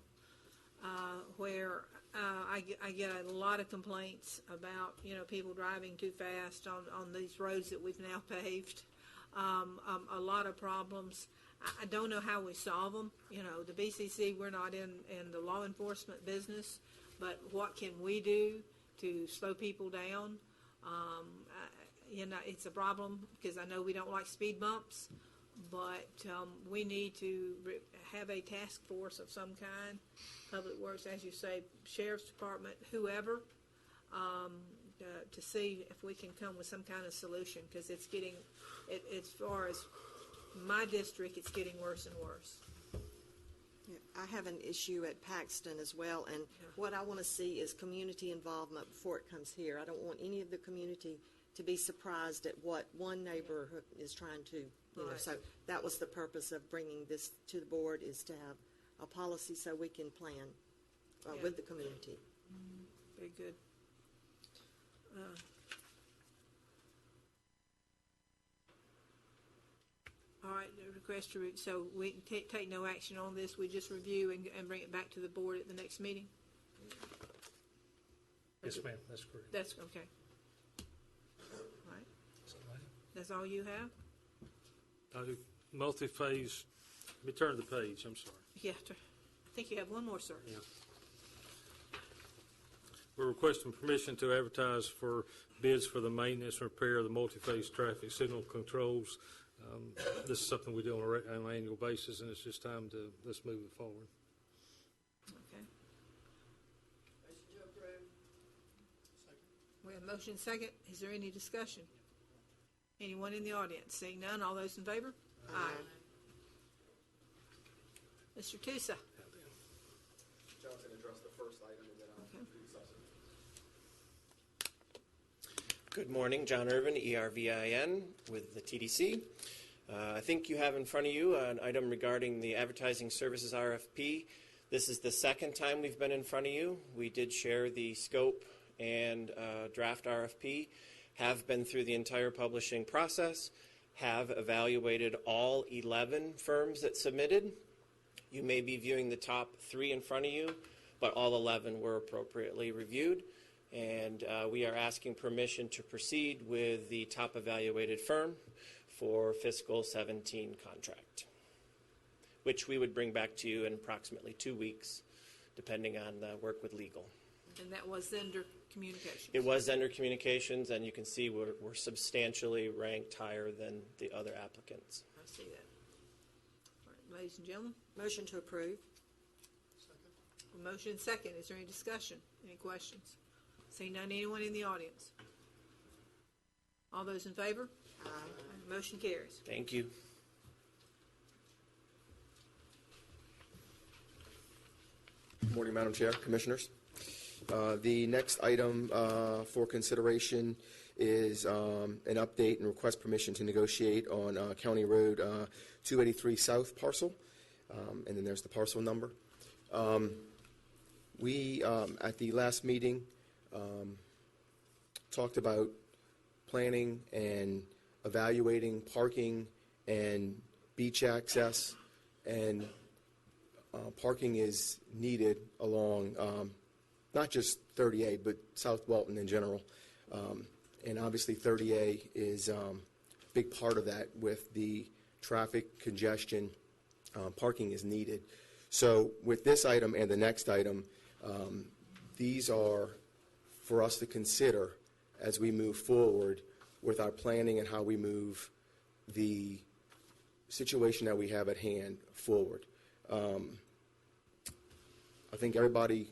where I get a lot of complaints about, people driving too fast on these roads that we've now paved. A lot of problems. I don't know how we solve them. The BCC, we're not in the law enforcement business, but what can we do to slow people down? It's a problem because I know we don't like speed bumps, but we need to have a task force of some kind, Public Works, as you say, Sheriff's Department, whoever, to see if we can come with some kind of solution, because it's getting, as far as my district, it's getting worse and worse. Yeah, I have an issue at Paxton as well, and what I want to see is community involvement before it comes here. I don't want any of the community to be surprised at what one neighborhood is trying to, Right. So that was the purpose of bringing this to the board, is to have a policy so we can plan with the community. Very good. All right, the request to, so we can take no action on this, we just review and bring it back to the board at the next meeting? Yes, ma'am, that's correct. That's, okay. All right. That's all you have? Multi-phase, let me turn the page, I'm sorry. Yeah, I think you have one more, sir. Yeah. We're requesting permission to advertise for bids for the maintenance and repair of the multi-phase traffic signal controls. This is something we do on an annual basis, and it's just time to, let's move it forward. Okay. We have motion second. Is there any discussion? Anyone in the audience? Seeing none, all those in favor? Aye. Mr. Tusa. John can address the first item and then I'll do the second. Good morning, John Irvin, ERVIN with the TDC. I think you have in front of you an item regarding the advertising services RFP. This is the second time we've been in front of you. We did share the scope and draft RFP, have been through the entire publishing process, have evaluated all 11 firms that submitted. You may be viewing the top 3 in front of you, but all 11 were appropriately reviewed. And we are asking permission to proceed with the top evaluated firm for fiscal 17 contract, which we would bring back to you in approximately 2 weeks, depending on the work with legal. And that was Zender Communications. It was Zender Communications, and you can see we're substantially ranked higher than the other applicants. I see that. All right, ladies and gentlemen. Motion to approve. Second. Motion second. Is there any discussion? Any questions? Seeing none, anyone in the audience? All those in favor? Aye. Motion carries. Thank you. Good morning, Madam Chair, Commissioners. The next item for consideration is an update and request permission to negotiate on County Road 283 South parcel, and then there's the parcel number. We, at the last meeting, talked about planning and evaluating parking and beach access, and parking is needed along not just 30A, but South Walton in general. And obviously 30A is a big part of that. With the traffic congestion, parking is needed. So with this item and the next item, these are for us to consider as we move forward with our planning and how we move the situation that we have at hand forward. I think everybody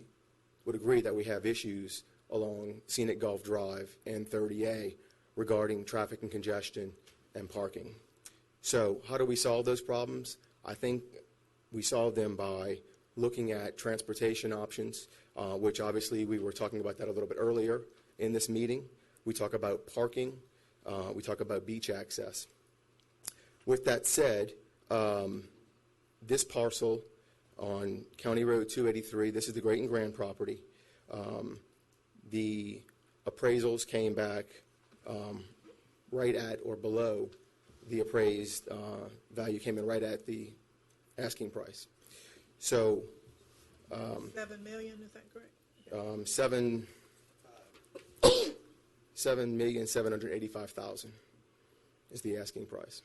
would agree that we have issues along Scenic Gulf Drive and 30A regarding traffic and congestion and parking. So how do we solve those problems? I think we solve them by looking at transportation options, which obviously we were talking about that a little bit earlier in this meeting. We talk about parking. We talk about beach access. With that said, this parcel on County Road 283, this is the Great and Grand property. The appraisals came back right at or below the appraised value, came in right at the asking price. So 7 million, is that correct? $7,785,000 is the asking price.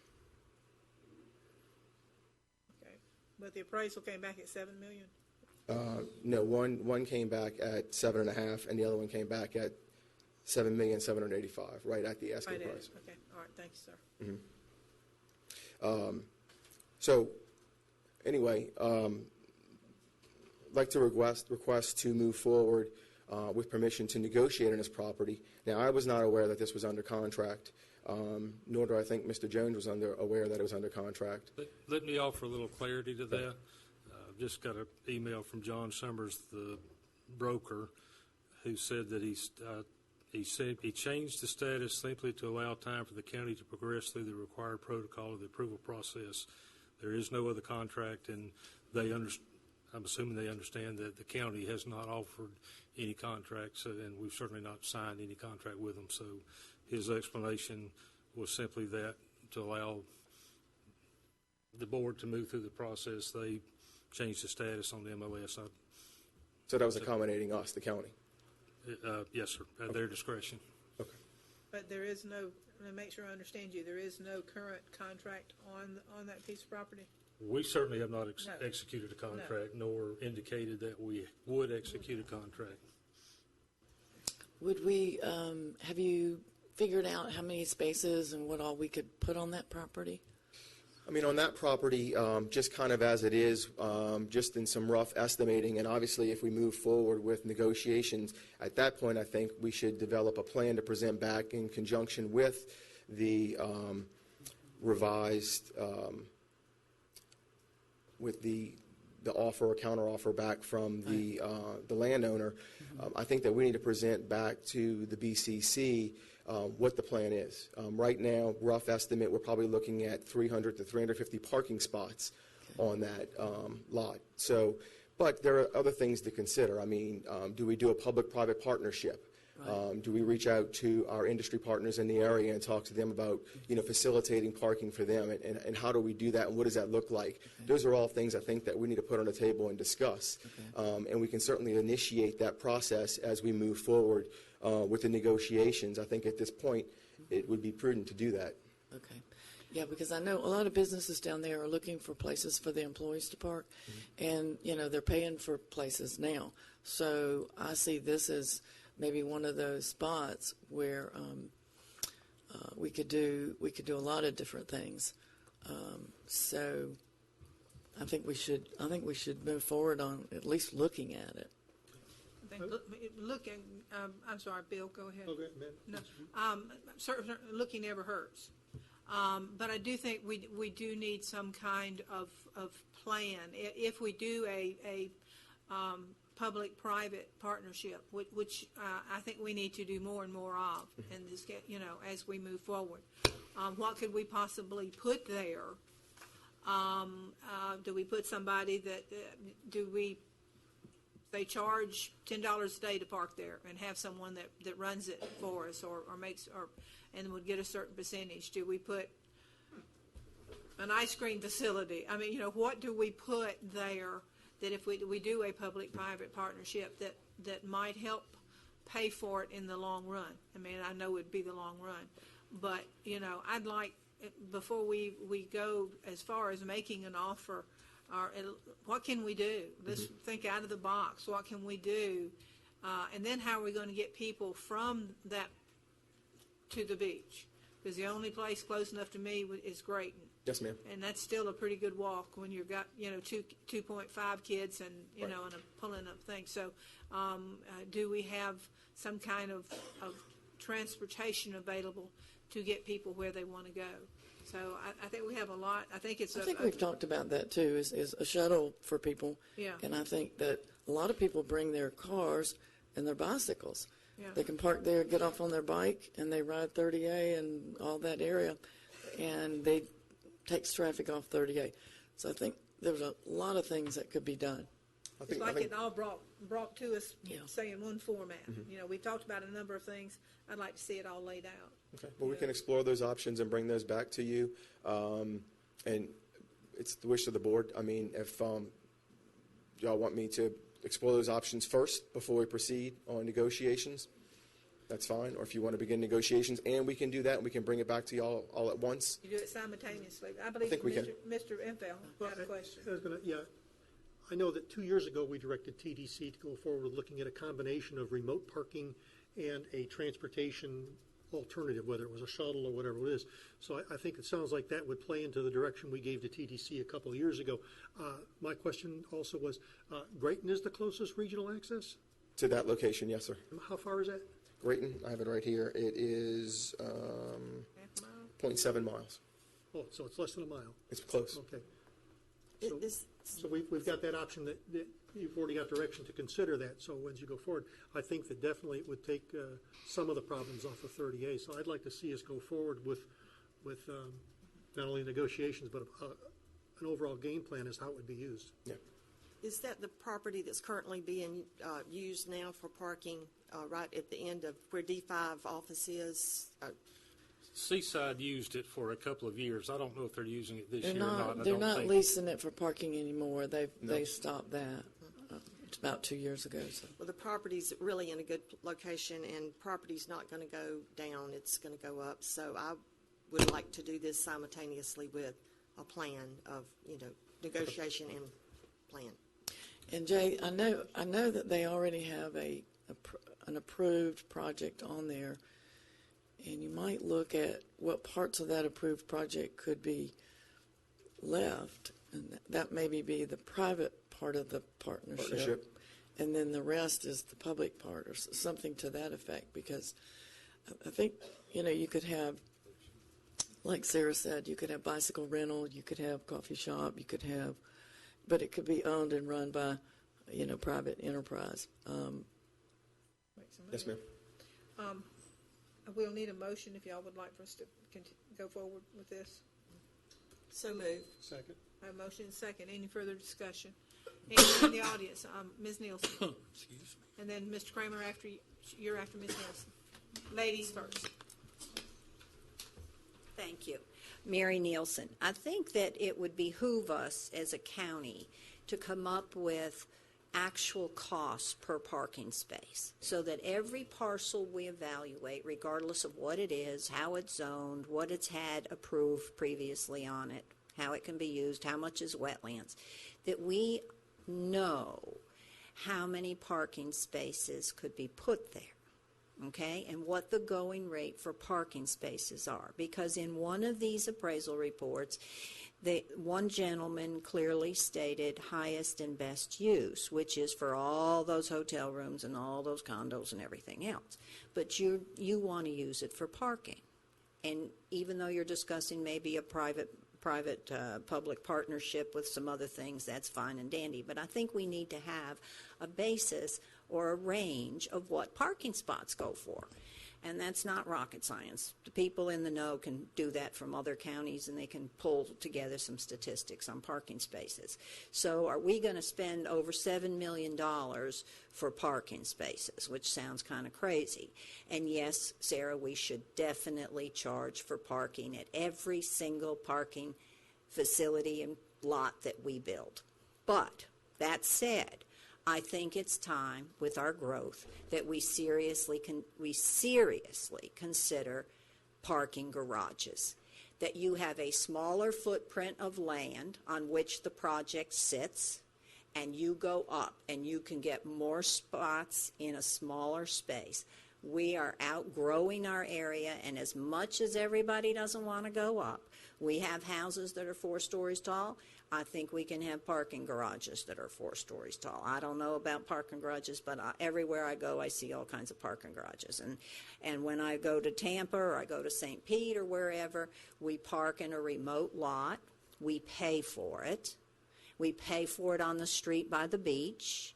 Okay, but the appraisal came back at 7 million? No, one came back at 7.5, and the other one came back at $7,785,000, right at the asking Right at price. it. Okay, all right, thank you, sir. So, anyway, I'd like to request to move forward with permission to negotiate on this property. Now, I was not aware that this was under contract, nor do I think Mr. Jones was aware that it was under contract. Let me offer a little clarity to that. I've just got an email from John Summers, the broker, who said that he changed the status simply to allow time for the county to progress through the required protocol of the approval process. There is no other contract, and I'm assuming they understand that the county has not offered any contracts, and we've certainly not signed any contract with them. So his explanation was simply that, to allow the board to move through the process, they changed the status on the MLS. So that was accommodating us, the county? Yes, sir, at their discretion. Okay. But there is no, to make sure I understand you, there is no current contract on that piece of property? We certainly have not No. executed a contract, nor indicated that we would execute a contract. Would we, have you figured out how many spaces and what all we could put on that property? I mean, on that property, just kind of as it is, just in some rough estimating, and obviously if we move forward with negotiations, at that point I think we should develop a plan to present back in conjunction with the revised, with the offer or counteroffer back from the landowner. I think that we need to present back to the BCC what the plan is. Right now, rough estimate, we're probably looking at 300 to 350 parking spots on that lot. So, but there are other things to consider. I mean, do we do a public-private partnership? Do we reach out to our industry partners in the area and talk to them about, facilitating parking for them, and how do we do that, and what does that look like? Those are all things I think that we need to put on the table and discuss. And we can certainly initiate that process as we move forward with the negotiations. I think at this point it would be prudent to do that. Okay. Yeah, because I know a lot of businesses down there are looking for places for the employees to park, and, they're paying for places now. So I see this as maybe one of those spots where we could do a lot of different things. So I think we should move forward on at least looking at it. I think looking, I'm sorry, Bill, go ahead. Okay, No, certainly looking never hurts. But I do think we do need some kind of plan. If we do a public-private partnership, which I think we need to do more and more of, and this, as we move forward. What could we possibly put there? Do we put somebody they charge $10 a day to park there and have someone that runs it for us and would get a certain percentage? Do we put an ice cream facility? I mean, what do we put there that if we do a public-private partnership that might help pay for it in the long run? I mean, I know it'd be the long run, but, I'd like, before we go as far as making an offer, what can we do? Let's think out of the box. What can we do And then how are we going to get people from that to the beach? Because the only place close enough to me is Grayton. Yes, ma'am. And that's still a pretty good walk when you've got, 2.5 kids and, and a pulling up thing. So do we have some kind of transportation available to get people where they want to go? So I think we have a lot. I think it's I think we've talked about that too, is a shuttle for people. Yeah. And I think that a lot of people bring their cars and their bicycles. Yeah. They can park there, get off on their bike, and they ride 30A and all that area, and they takes traffic off 30A. So I think there's a lot of things that could be done. It's like it all brought to us, Yeah. say, in one format. Mm-hmm. We talked about a number of things. I'd like to see it all laid out. Okay. Well, we can explore those options and bring those back to you. And it's the wish of the board. I mean, if y'all want me to explore those options first before we proceed on negotiations, that's fine. Or if you want to begin negotiations, and we can do that, and we can bring it back to y'all all at once. You do it simultaneously. I believe think we can. Mr. Enfeld had a question. I know that 2 years ago we directed TDC to go forward with looking at a combination of remote parking and a transportation alternative, whether it was a shuttle or whatever it is. So I think it sounds like that would play into the direction we gave to TDC a couple of years ago. My question also was, Grayton is the closest regional access? To that location, yes, sir. How far is that? Grayton, I have it right here. It is 0.7 miles. Oh, so it's less than a mile. It's close. Okay. So we've got that option that you've already got direction to consider that. So as you go forward, I think that definitely it would take some of the problems off of 30A. So I'd like to see us go forward with not only negotiations, but an overall game plan as how it would be used. Yeah. Is that the property that's currently being used now for parking right at the end of where D5 office is? Seaside used it for a couple of years. I don't know if they're using it this They're year or not. they're not leasing it for parking anymore. They stopped that about 2 years ago. So. Well, the property's really in a good location, and property's not going to go down. It's going to go up. So I would like to do this simultaneously with a plan of, negotiation and plan. And Jay, I know that they already have an approved project on there, and you might look at what parts of that approved project could be left, and that maybe be the private part of the partnership. And then the rest is the public part, or something to that effect, because I think, you could have, like Sarah said, you could have bicycle rental, you could have coffee shop, you could have, but it could be owned and run by, private enterprise. Yes, ma'am. We'll need a motion if y'all would like for us to go forward with this. So moved. Second. I have a motion and a second. Any further discussion? Anyone in the audience? Ms. Nielsen. Excuse me. And then Mr. Kramer you're after Ms. Nielsen. Ladies first. Thank you. Mary Nielsen. I think that it would behoove us as a county to come up with actual costs per parking space so that every parcel we evaluate, regardless of what it is, how it's zoned, what it's had approved previously on it, how it can be used, how much is wetlands, that we know how many parking spaces could be put there. Okay, and what the going rate for parking spaces are. Because in one of these appraisal reports, one gentleman clearly stated highest and best use, which is for all those hotel rooms and all those condos and everything else. But you want to use it for parking. And even though you're discussing maybe a private-public partnership with some other things, that's fine and dandy. But I think we need to have a basis or a range of what parking spots go for. And that's not rocket science. The people in the know can do that from other counties, and they can pull together some statistics on parking spaces. So are we going to spend over $7 million for parking spaces, which sounds kind of crazy? And yes, Sarah, we should definitely charge for parking at every single parking facility and lot that we build. But that said, I think it's time, with our growth, that we seriously consider parking garages. That you have a smaller footprint of land on which the project sits, and you go up and you can get more spots in a smaller space. We are outgrowing our area, and as much as everybody doesn't want to go up, we have houses that are 4 stories tall. I think we can have parking garages that are 4 stories tall. I don't know about parking garages, but everywhere I go, I see all kinds of parking garages. And when I go to Tampa or I go to St. Pete or wherever, we park in a remote lot. We pay for it. We pay for it on the street by the beach.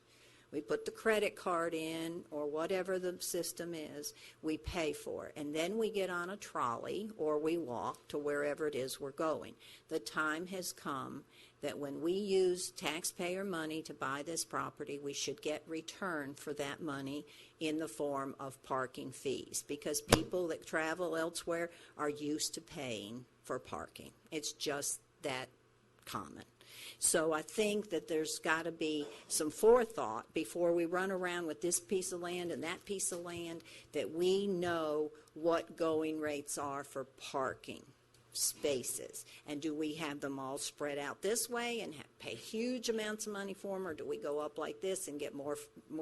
We put the credit card in or whatever the system is. We pay for it. And then we get on a trolley or we walk to wherever it is we're going. The time has come that when we use taxpayer money to buy this property, we should get return for that money in the form of parking fees, because people that travel elsewhere are used to paying for parking. It's just that common. So I think that there's got to be some forethought before we run around with this piece of land and that piece of land, that we know what going rates are for parking spaces. And do we have them all spread out this way and pay huge amounts of money for them, or do we go up like this and get more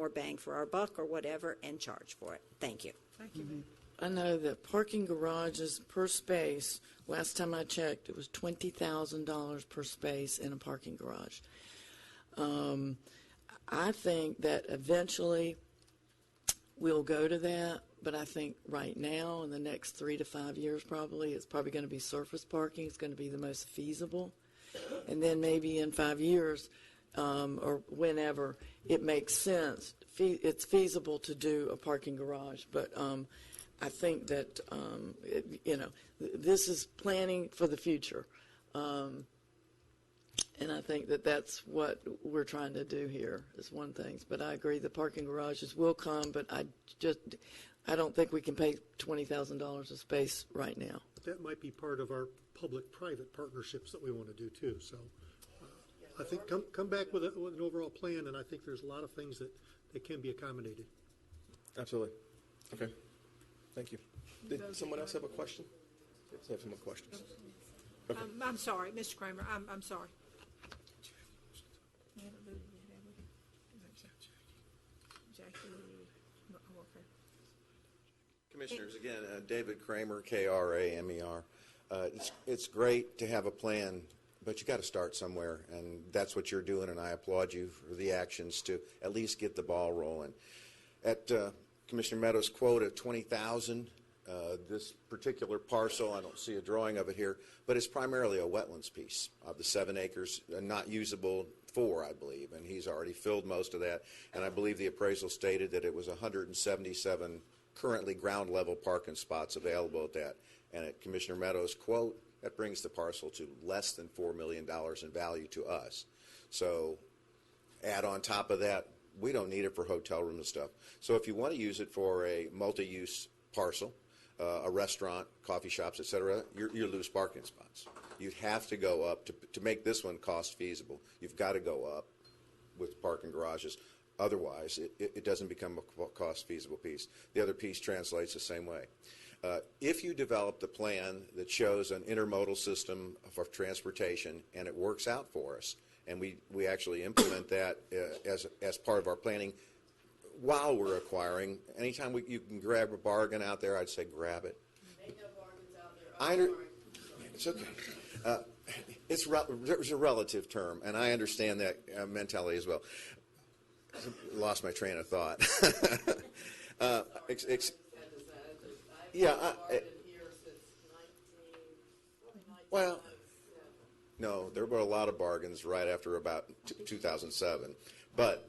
bang for our buck or whatever and charge for it? Thank you. Thank you. I know that parking garages per space, last time I checked, it was $20,000 per space in a parking garage. I think that eventually we'll go to that, but I think right now, in the next 3 to 5 years probably, it's probably going to be surface parking. It's going to be the most feasible. And then maybe in 5 years or whenever it makes sense, it's feasible to do a parking garage. But I think that, this is planning for the future. And I think that that's what we're trying to do here, is one thing. But I agree, the parking garages will come, but I don't think we can pay $20,000 a space right now. That might be part of our public-private partnerships that we want to do too. So I think come back with an overall plan, and I think there's a lot of things that can be accommodated. Absolutely. Okay. Thank you. Did someone else have a question? Let's have some more questions. Okay. I'm sorry, Mr. Kramer, I'm sorry. Commissioners, again, David Kramer, Kramer. It's great to have a plan, but you got to start somewhere, and that's what you're doing, and I applaud you for the actions to at least get the ball rolling. At Commissioner Meadows' quote of 20,000, this particular parcel, I don't see a drawing of it here, but it's primarily a wetlands piece of the 7 acres, not usable 4, I believe, and he's already filled most of that, and I believe the appraisal stated that it was 177 currently ground level parking spots available at that. And at Commissioner Meadows' quote, that brings the parcel to less than $4 million in value to us. So add on top of that, we don't need it for hotel room and stuff. So if you want to use it for a multi-use parcel, a restaurant, coffee shops, etc., you lose parking spots. You'd have to go up to make this one cost feasible. You've got to go up with parking garages. Otherwise, it doesn't become a cost-feasible piece. The other piece translates the same way. If you develop the plan that shows an intermodal system for transportation and it works out for us, and we actually implement that as part of our planning while we're acquiring, anytime you can grab a bargain out there, I'd say grab it. Ain't no bargains out there. It's okay. It's a relative term, and I understand that mentality as well. Lost my train of thought. Well, no, there were a lot of bargains right after about 2007, but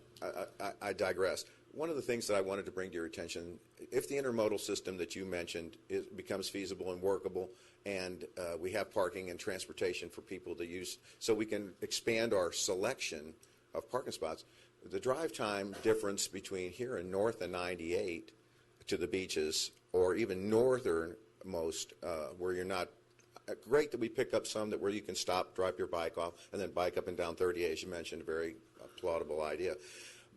I digress. One of the things that I wanted to bring to your attention, if the intermodal system that you mentioned becomes feasible and workable, and we have parking and transportation for people to use, so we can expand our selection of parking spots, the drive time difference between here and north and 98 to the beaches, or even northernmost, where you're not, great that we pick up some where you can stop, drop your bike off, and then bike up and down 38, as you mentioned, a very applaudable idea.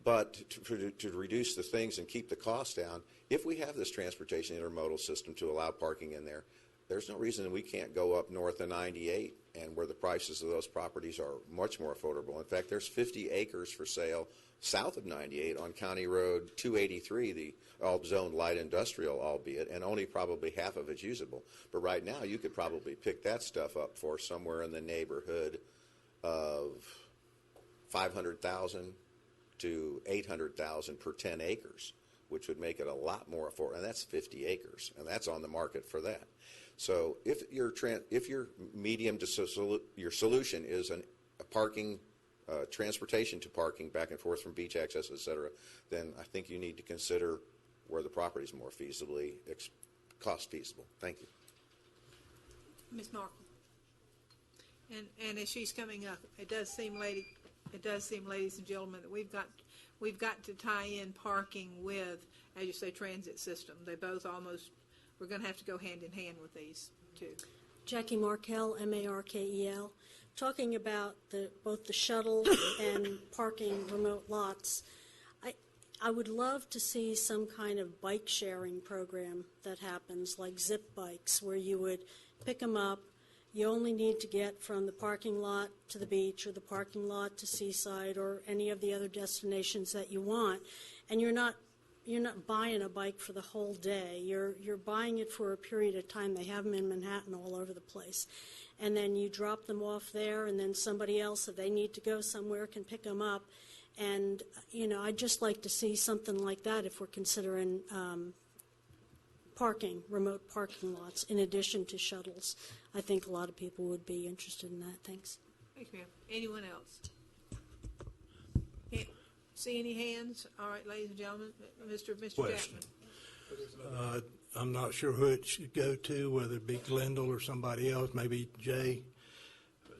But to reduce the things and keep the cost down, if we have this transportation intermodal system to allow parking in there, there's no reason we can't go up north of 98 and where the prices of those properties are much more affordable. In fact, there's 50 acres for sale south of 98 on County Road 283, the all-zoned light industrial, albeit, and only probably half of it's usable. But right now, you could probably pick that stuff up for somewhere in the neighborhood of $500,000 to $800,000 per 10 acres, which would make it a lot more affordable. And that's 50 acres, and that's on the market for that. So if your medium to your solution is a parking, transportation to parking back and forth from beach access, et cetera, then I think you need to consider where the property is more feasibly, cost feasible. Thank you. Ms. Markle. And as she's coming up, it does seem, ladies and gentlemen, that we've got to tie in parking with, as you say, transit system. They both almost, we're going to have to go hand in hand with these two. Jackie Markel, Markel, talking about both the shuttle and parking remote lots. I would love to see some kind of bike sharing program that happens, like Zip Bikes, where you would pick them up. You only need to get from the parking lot to the beach or the parking lot to Seaside or any of the other destinations that you want, and you're not buying a bike for the whole day. You're buying it for a period of time. They have them in Manhattan all over the place. And then you drop them off there, and then somebody else, if they need to go somewhere, can pick them up. And, I'd just like to see something like that if we're considering remote parking lots, in addition to shuttles. I think a lot of people would be interested in that. Thanks. Thank you, ma'am. Anyone else? Can't see any hands? All right, ladies and gentlemen, Mr. Question. Jackman. I'm not sure who it should go to, whether it be Glendale or somebody else, maybe Jay.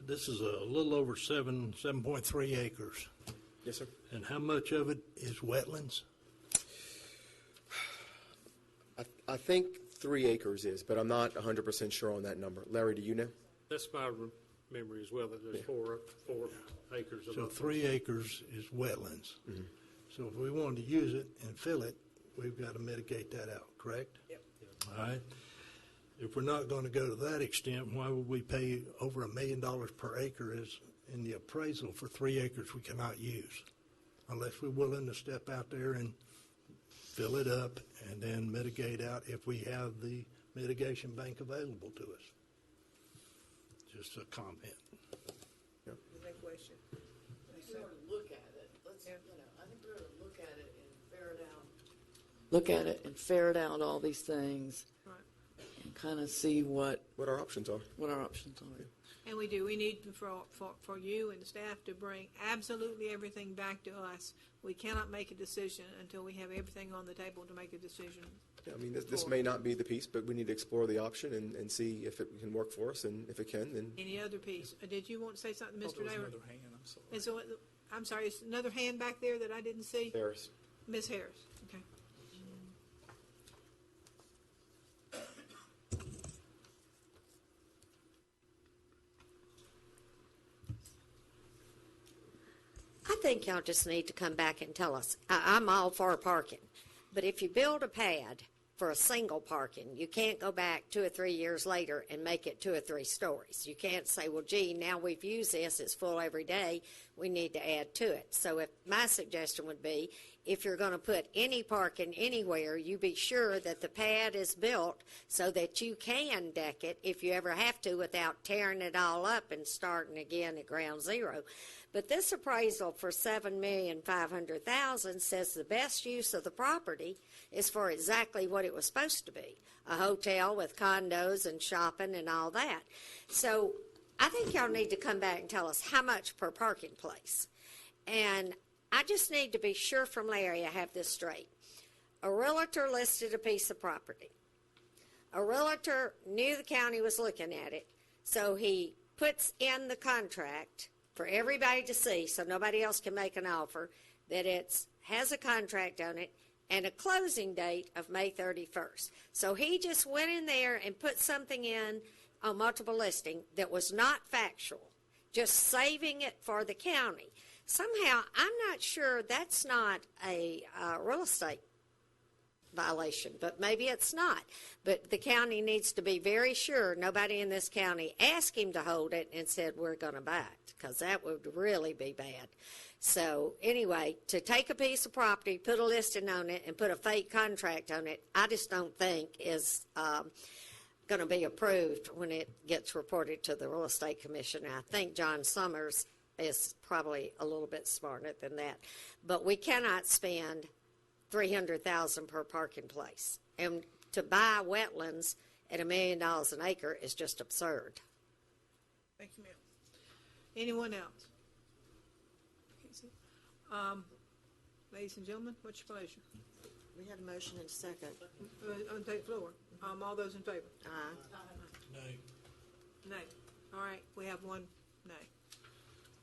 This is a little over 7.3 acres. Yes, sir. And how much of it is wetlands? I think 3 acres is, but I'm not 100% sure on that number. Larry, do you know? That's my memory as well, that there's 4 acres of So 3 acres is wetlands. Mm-hmm. So if we wanted to use it and fill it, we've got to mitigate that out, correct? Yep. All right. If we're not going to go to that extent, why would we pay over $1 million per acre as in the appraisal for 3 acres we cannot use? Unless we're willing to step out there and fill it up and then mitigate out if we have the mitigation bank available to us. Just a comment. Is that a question? I think we ought to look at it. I think we ought to look at it and ferret out. Look at it and ferret out all these things. Right. And kind of see what our options are. And we do. We need for you and staff to bring absolutely everything back to us. We cannot make a decision until we have everything on the table to make a decision. Yeah, I mean, this may not be the piece, but we need to explore the option and see if it can work for us, and if it can, then... Any other piece? Did you want to say something, Mr. Davis? Another hand, I'm sorry. So, I'm sorry, is another hand back there that I didn't see? Harris. Ms. Harris, okay. I think y'all just need to come back and tell us. I'm all for parking, but if you build a pad for a single parking, you can't go back 2 or 3 years later and make it 2 or 3 stories. You can't say, well, gee, now we've used this, it's full every day, we need to add to it. So my suggestion would be, if you're going to put any parking anywhere, you be sure that the pad is built so that you can deck it if you ever have to without tearing it all up and starting again at ground zero. But this appraisal for $7,500,000 says the best use of the property is for exactly what it was supposed to be, a hotel with condos and shopping and all that. So I think y'all need to come back and tell us how much per parking place. And I just need to be sure from Larry I have this straight. A realtor listed a piece of property. A realtor knew the county was looking at it, so he puts in the contract for everybody to see, so nobody else can make an offer, that it has a contract on it and a closing date of May 31st. So he just went in there and put something in on multiple listing that was not factual, just saving it for the county. Somehow, I'm not sure that's not a real estate violation, but maybe it's not. But the county needs to be very sure nobody in this county asked him to hold it and said, we're going to buy it, because that would really be bad. So anyway, to take a piece of property, put a listing on it, and put a fake contract on it, I just don't think is going to be approved when it gets reported to the Real Estate Commission. I think John Summers is probably a little bit smarter than that. But we cannot spend $300,000 per parking place. And to buy wetlands at $1 million an acre is just absurd. Thank you, ma'am. Anyone else? Ladies and gentlemen, what's your pleasure? We had a motion and a second. Take the floor. All those in favor? Aye. Nay. Nay. All right, we have one nay.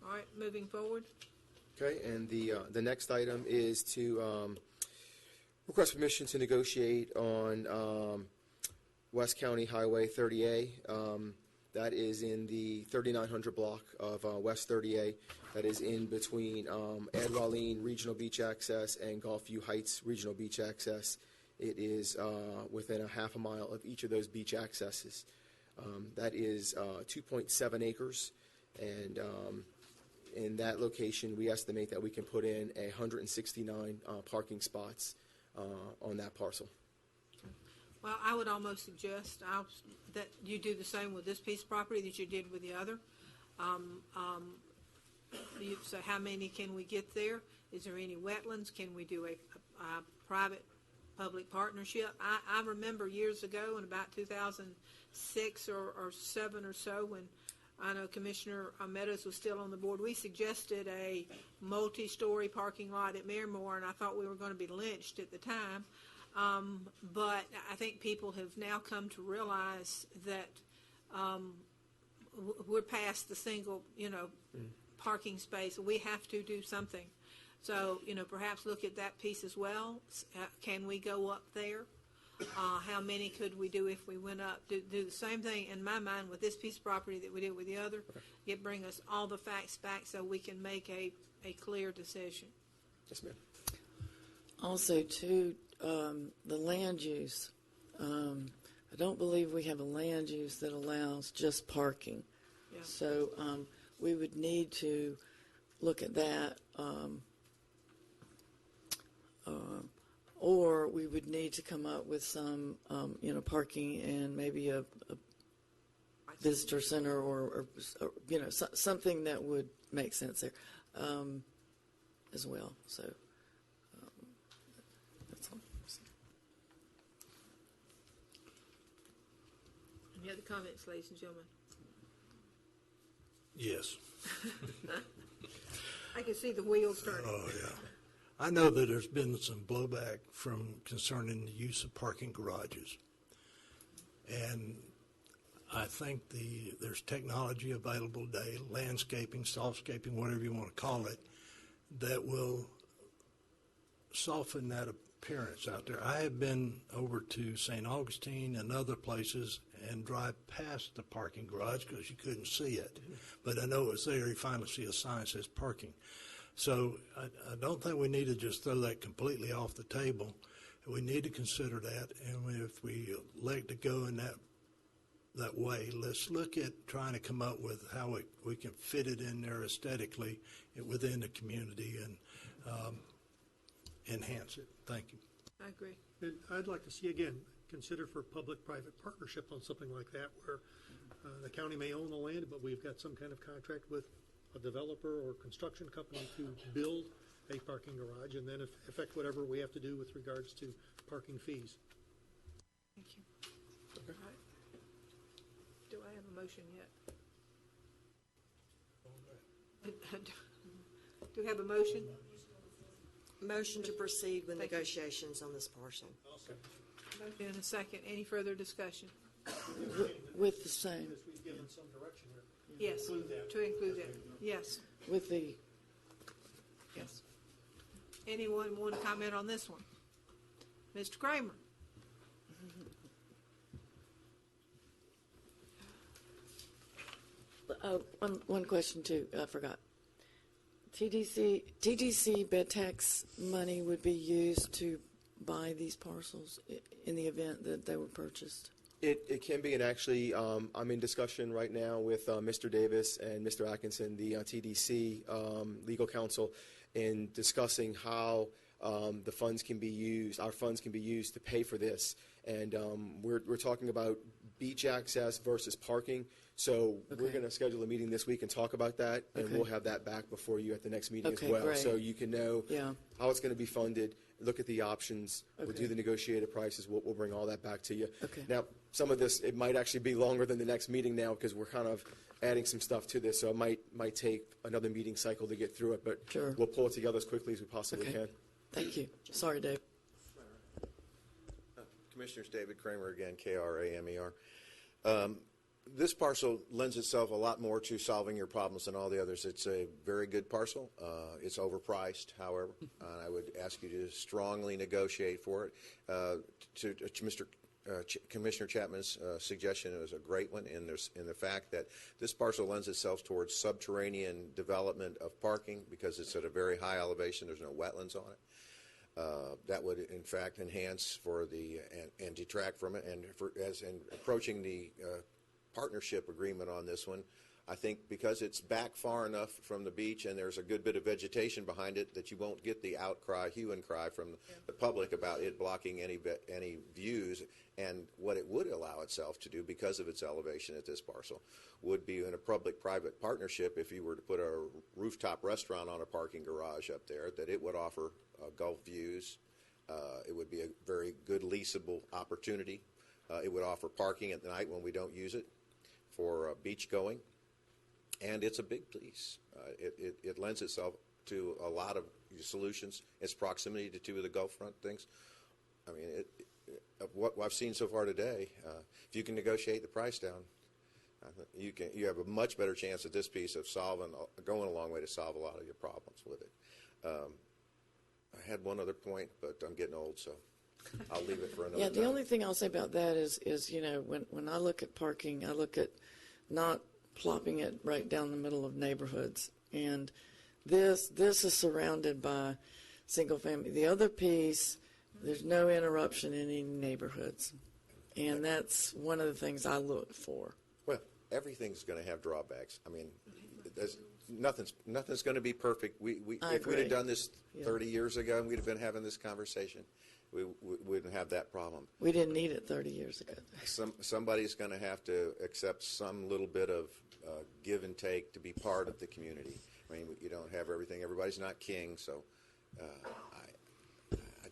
All right, moving forward. Okay, and the next item is to request permission to negotiate on West County Highway 30A. That is in the 3900 block of West 30A. That is in between Ed Walleen Regional Beach Access and Gulfview Heights Regional Beach Access. It is within a half a mile of each of those beach accesses. That is 2.7 acres, and in that location, we estimate that we can put in 169 parking spots on that parcel. Well, I would almost suggest that you do the same with this piece of property that you did with the other. So how many can we get there? Is there any wetlands? Can we do a private-public partnership? I remember years ago in about 2006 or 7 or so, when I know Commissioner Meadows was still on the board, we suggested a multi-story parking lot at Miramore, and I thought we were going to be lynched at the time. But I think people have now come to realize that we're past the single, parking space. We have to do something. So, perhaps look at that piece as well. Can we go up there? How many could we do if we went up? Do the same thing in my mind with this piece of property that we did with the other. Bring us all the facts back so we can make a clear decision. Yes, ma'am. Also, too, the land use. I don't believe we have a land use that allows just parking. Yeah. So we would need to look at that, or we would need to come up with some, parking and maybe a visitor center or something that would make sense there as well. So that's all. Any other comments, ladies and gentlemen? Yes. I can see the wheels turning. Oh, yeah. I know that there's been some blowback concerning the use of parking garages. And I think there's technology available today, landscaping, softscaping, whatever you want to call it, that will soften that appearance out there. I have been over to St. Augustine and other places and drive past the parking garage because you couldn't see it. But I know it's there. You finally see a sign that says parking. So I don't think we need to just throw that completely off the table. We need to consider that, and if we elect to go in that way, let's look at trying to come up with how we can fit it in there aesthetically within the community and enhance it. Thank you. I agree. And I'd like to see, again, consider for public-private partnership on something like that, where the county may own the land, but we've got some kind of contract with a developer or construction company to build a parking garage, and then affect whatever we have to do with regards to parking fees. Thank you. Okay. All right. Do I have a motion yet? Do we have a motion? Motion to proceed with negotiations on this parcel. Motion and a second. Any further discussion? With the same. We've given some direction here. Yes, to include that. Yes. With the. Yes. Anyone want to comment on this one? Mr. Kramer? One question too, I forgot. TDC bed tax money would be used to buy these parcels in the event that they were purchased? It can be, and actually, I'm in discussion right now with Mr. Davis and Mr. Atkinson, the TDC legal counsel, in discussing how the funds can be used, our funds can be used to pay for this. And we're talking about beach access versus parking. So we're going to schedule a meeting this week and talk about that, and we'll have that back before you at the next meeting as well. Great. So you can know how it's going to be funded, look at the options, we'll do the negotiated prices, we'll bring all that back to you. Now, some of this, it might actually be longer than the next meeting now because we're kind of adding some stuff to this, so it might take another meeting cycle to get through it, but we'll pull it together as quickly as we possibly can. Thank you. Sorry, Dave. Commissioners, David Kramer again, KRAMER. This parcel lends itself a lot more to solving your problems than all the others. It's a very good parcel. It's overpriced, however, and I would ask you to strongly negotiate for it. To Commissioner Chapman's suggestion, it was a great one in the fact that this parcel lends itself towards subterranean development of parking because it's at a very high elevation. There's no wetlands on it. That would, in fact, enhance for and detract from it. And as in approaching the partnership agreement on this one, I think because it's back far enough from the beach and there's a good bit of vegetation behind it that you won't get the outcry, hue and cry from the public about it blocking any views. And what it would allow itself to do because of its elevation at this parcel would be in a public-private partnership if you were to put a rooftop restaurant on a parking garage up there, that it would offer Gulf views. It would be a very good leasable opportunity. It would offer parking at night when we don't use it for beach going. And it's a big piece. It lends itself to a lot of solutions. Its proximity to two of the Gulf front things. I mean, what I've seen so far today, if you can negotiate the price down, you have a much better chance at this piece of going a long way to solve a lot of your problems with it. I had one other point, but I'm getting old, so I'll leave it for another time. The only thing I'll say about that is when I look at parking, I look at not plopping it right down the middle of neighborhoods. And this is surrounded by single family. The other piece, there's no interruption in any neighborhoods. And that's one of the things I look for. Well, everything's going to have drawbacks. I mean, nothing's going to be perfect. If we'd have done this 30 years ago and we'd have been having this conversation, we wouldn't have that problem. We didn't need it 30 years ago. Somebody's going to have to accept some little bit of give and take to be part of the community. I mean, you don't have everything. Everybody's not king, so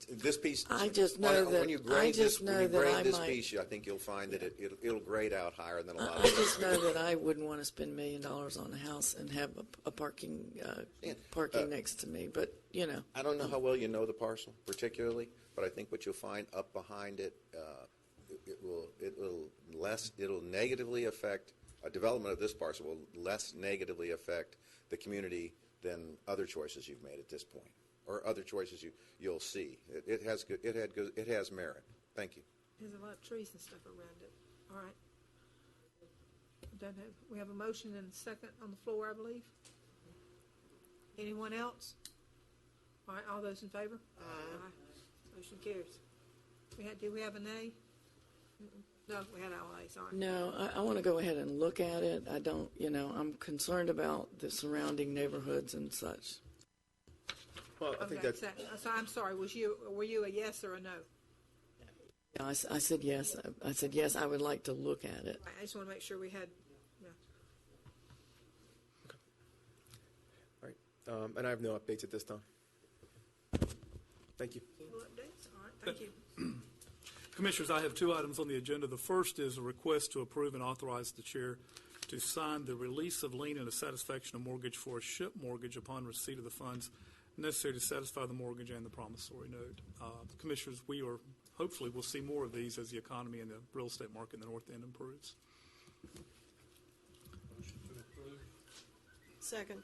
this piece. I just know that when you grade this piece, I think you'll find that it'll grade out higher than a lot of I just know that I wouldn't want to spend $1 million on a house and have a parking next to me. But I don't know how well you know the parcel particularly, but I think what you'll find up behind it, it'll negatively affect development of this parcel will less negatively affect the community than other choices you've made at this point, or other choices you'll see. It has merit. Thank you. There's a lot of trees and stuff around it. All right. We have a motion and a second on the floor, I believe. Anyone else? All right, all those in favor? Aye. Motion carries. Did we have a nay? No, we had all ayes. Sorry. No, I want to go ahead and look at it. I don't, I'm concerned about the surrounding neighborhoods and such. Well, I think that's. So I'm sorry. Were you a yes or a no? I said yes. I said yes. I would like to look at it. I just want to make sure we had. Yeah. Okay. All right, and I have no updates at this time. Thank you. No updates. All right. Thank you. Commissioners, I have two items on the agenda. The first is a request to approve and authorize the chair to sign the release of lien and a satisfaction of mortgage for a ship mortgage upon receipt of the funds necessary to satisfy the mortgage and the promissory note. Commissioners, hopefully we'll see more of these as the economy and the real estate market in the North End improves. Second.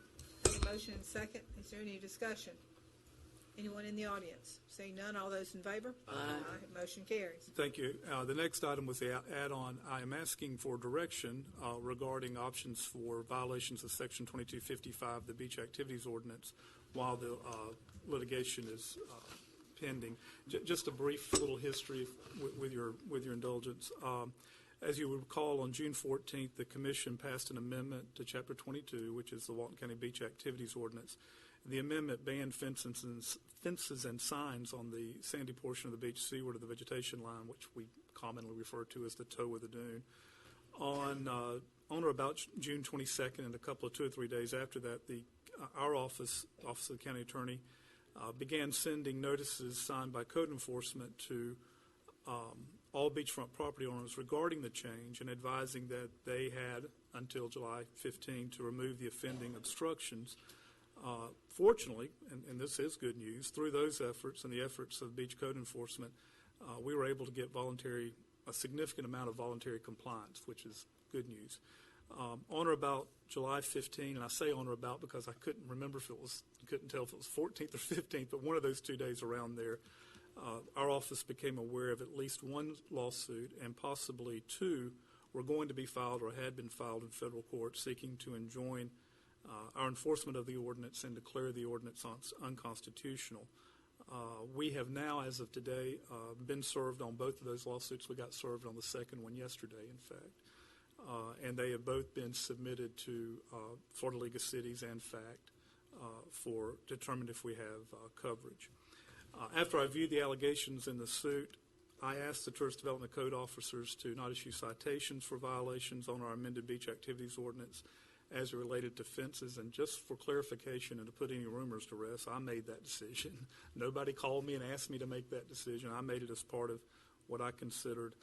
Motion and second. Is there any discussion? Anyone in the audience? Seeing none, all those in favor? Aye. Motion carries. Thank you. The next item was the add-on. I am asking for direction regarding options for violations of Section 2255 of the Beach Activities Ordinance while the litigation is pending. Just a brief little history with your indulgence. As you would recall, on June 14th, the Commission passed an amendment to Chapter 22, which is the Walton County Beach Activities Ordinance. The amendment banned fences and signs on the sandy portion of the beach seaward of the vegetation line, which we commonly refer to as the toe of the dune. On or about June 22nd, and a couple of 2 or 3 days after that, our office of the county attorney, began sending notices signed by code enforcement to all beachfront property owners regarding the change and advising that they had until July 15 to remove the offending obstructions. Fortunately, and this is good news, through those efforts and the efforts of beach code enforcement, we were able to get a significant amount of voluntary compliance, which is good news. On or about July 15, and I say on or about because I couldn't tell if it was 14th or 15th, but one of those 2 days around there, our office became aware of at least one lawsuit, and possibly two were going to be filed or had been filed in federal court seeking to enjoin our enforcement of the ordinance and declare the ordinance unconstitutional. We have now, as of today, been served on both of those lawsuits. We got served on the second one yesterday, in fact. And they have both been submitted to Florida League of Cities and FACT for determined if we have coverage. After I viewed the allegations in the suit, I asked the Tourist Development Code officers to not issue citations for violations on our amended beach activities ordinance as it related to fences. And just for clarification and to put any rumors to rest, I made that decision. Nobody called me and asked me to make that decision. I made it as part of what I considered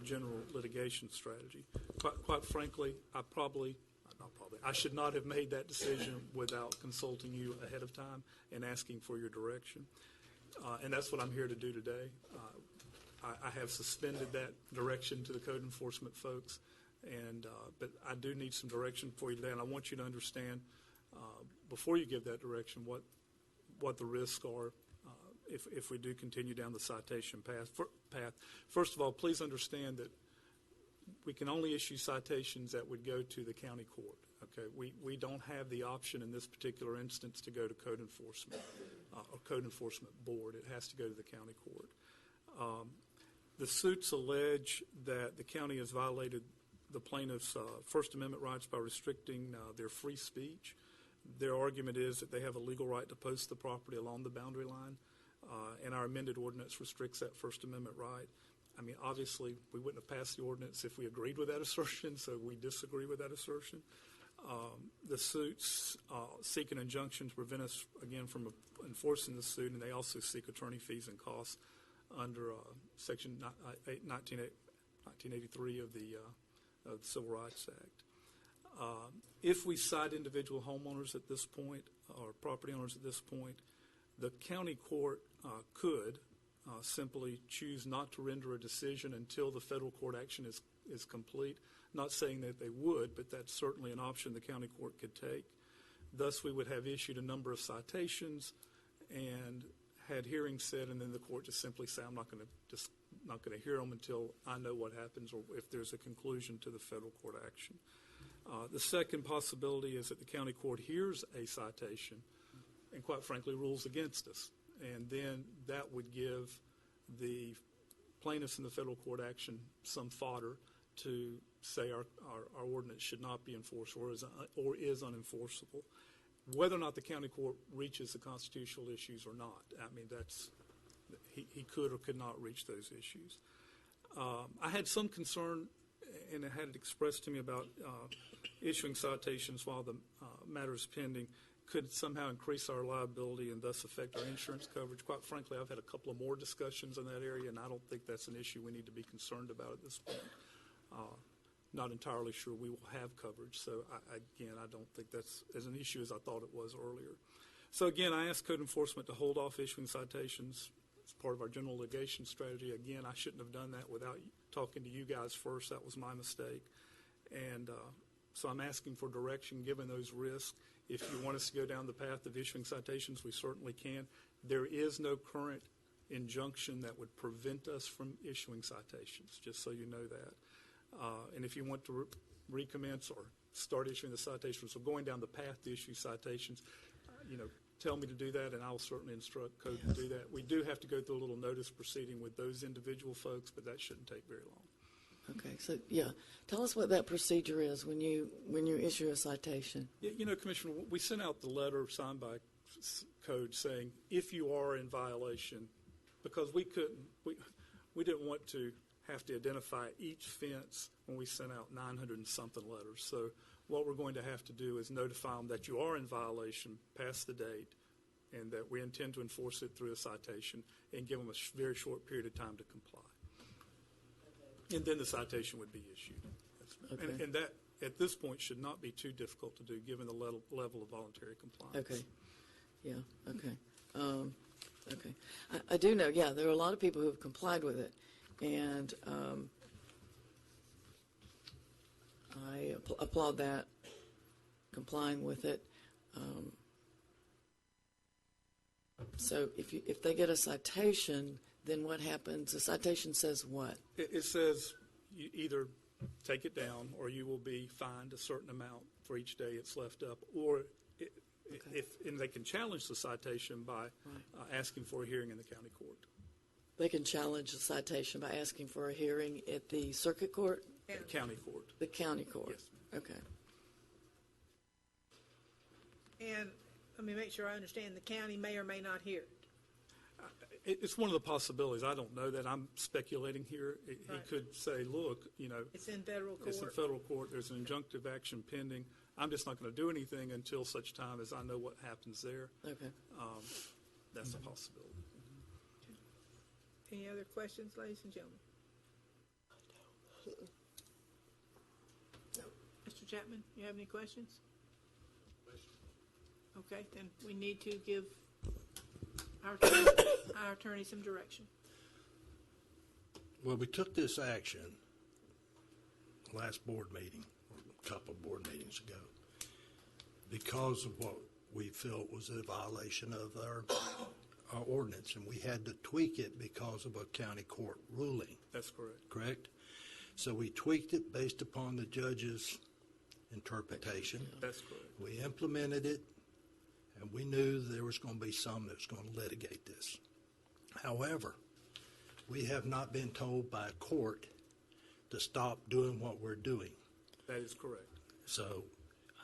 general litigation strategy. Quite frankly, I should not have made that decision without consulting you ahead of time and asking for your direction. And that's what I'm here to do today. I have suspended that direction to the code enforcement folks, but I do need some direction for you today, and I want you to understand before you give that direction what the risks are if we do continue down the citation path. First of all, please understand that we can only issue citations that would go to the county court. Okay, we don't have the option in this particular instance to go to code enforcement or code enforcement board. It has to go to the county court. The suits allege that the county has violated the plaintiff's First Amendment rights by restricting their free speech. Their argument is that they have a legal right to post the property along the boundary line, and our amended ordinance restricts that First Amendment right. I mean, obviously, we wouldn't have passed the ordinance if we agreed with that assertion, so we disagree with that assertion. The suits seek an injunction to prevent us, again, from enforcing the suit, and they also seek attorney fees and costs under Section 1983 of the Civil Rights Act. If we cite individual homeowners at this point, or property owners at this point, the county court could simply choose not to render a decision until the federal court action is complete. Not saying that they would, but that's certainly an option the county court could take. Thus, we would have issued a number of citations and had hearings set, and then the court just simply say, I'm not going to hear them until I know what happens or if there's a conclusion to the federal court action. The second possibility is that the county court hears a citation and, quite frankly, rules against us. And then that would give the plaintiffs in the federal court action some fodder to say our ordinance should not be enforced or is unenforceable. Whether or not the county court reaches the constitutional issues or not, I mean, he could or could not reach those issues. I had some concern, and it had expressed to me about issuing citations while the matter is pending could somehow increase our liability and thus affect our insurance coverage. Quite frankly, I've had a couple of more discussions in that area, and I don't think that's an issue we need to be concerned about at this point. Not entirely sure we will have coverage, so I don't think that's as an issue as I thought it was earlier. So again, I asked code enforcement to hold off issuing citations as part of our general litigation strategy. Again, I shouldn't have done that without talking to you guys first. That was my mistake. And so I'm asking for direction given those risks. If you want us to go down the path of issuing citations, we certainly can. There is no current injunction that would prevent us from issuing citations, just so you know that. And if you want to recommence or start issuing the citations or going down the path to issue citations, tell me to do that, and I'll certainly instruct code to do that. We do have to go through a little notice proceeding with those individual folks, but that shouldn't take very long. Okay, so, yeah, tell us what that procedure is when you issue a citation. You know, Commissioner, we sent out the letter signed by code saying, if you are in violation, because we didn't want to have to identify each fence when we sent out 900 and something letters. So what we're going to have to do is notify them that you are in violation past the date and that we intend to enforce it through a citation and give them a very short period of time to comply. And then the citation would be issued. Okay. And that, at this point, should not be too difficult to do given the level of voluntary compliance. Okay, yeah, okay. Okay. I do know, yeah, there are a lot of people who have complied with it, and I applaud that, complying with it. So if they get a citation, then what happens? The citation says what? It says you either take it down or you will be fined a certain amount for each day it's left up, or and they can challenge the citation by asking for a hearing in the county court. They can challenge the citation by asking for a hearing at the circuit court? The county court. The county court? Yes. Okay. And let me make sure I understand, the county may or may not hear it. It's one of the possibilities. I don't know that. I'm speculating here. He could say, look, you know. It's in federal court. It's in federal court. There's an injunctive action pending. I'm just not going to do anything until such time as I know what happens there. Okay. That's a possibility. Any other questions, ladies and gentlemen? No. Mr. Chapman, you have any questions? Okay, then we need to give our attorney some direction. Well, we took this action last board meeting, or a couple of board meetings ago, because of what we felt was a violation of our ordinance, and we had to tweak it because of a county court ruling. That's correct. Correct? So we tweaked it based upon the judge's interpretation. That's correct. We implemented it, and we knew there was going to be some that was going to litigate this. However, we have not been told by a court to stop doing what we're doing. That is correct. So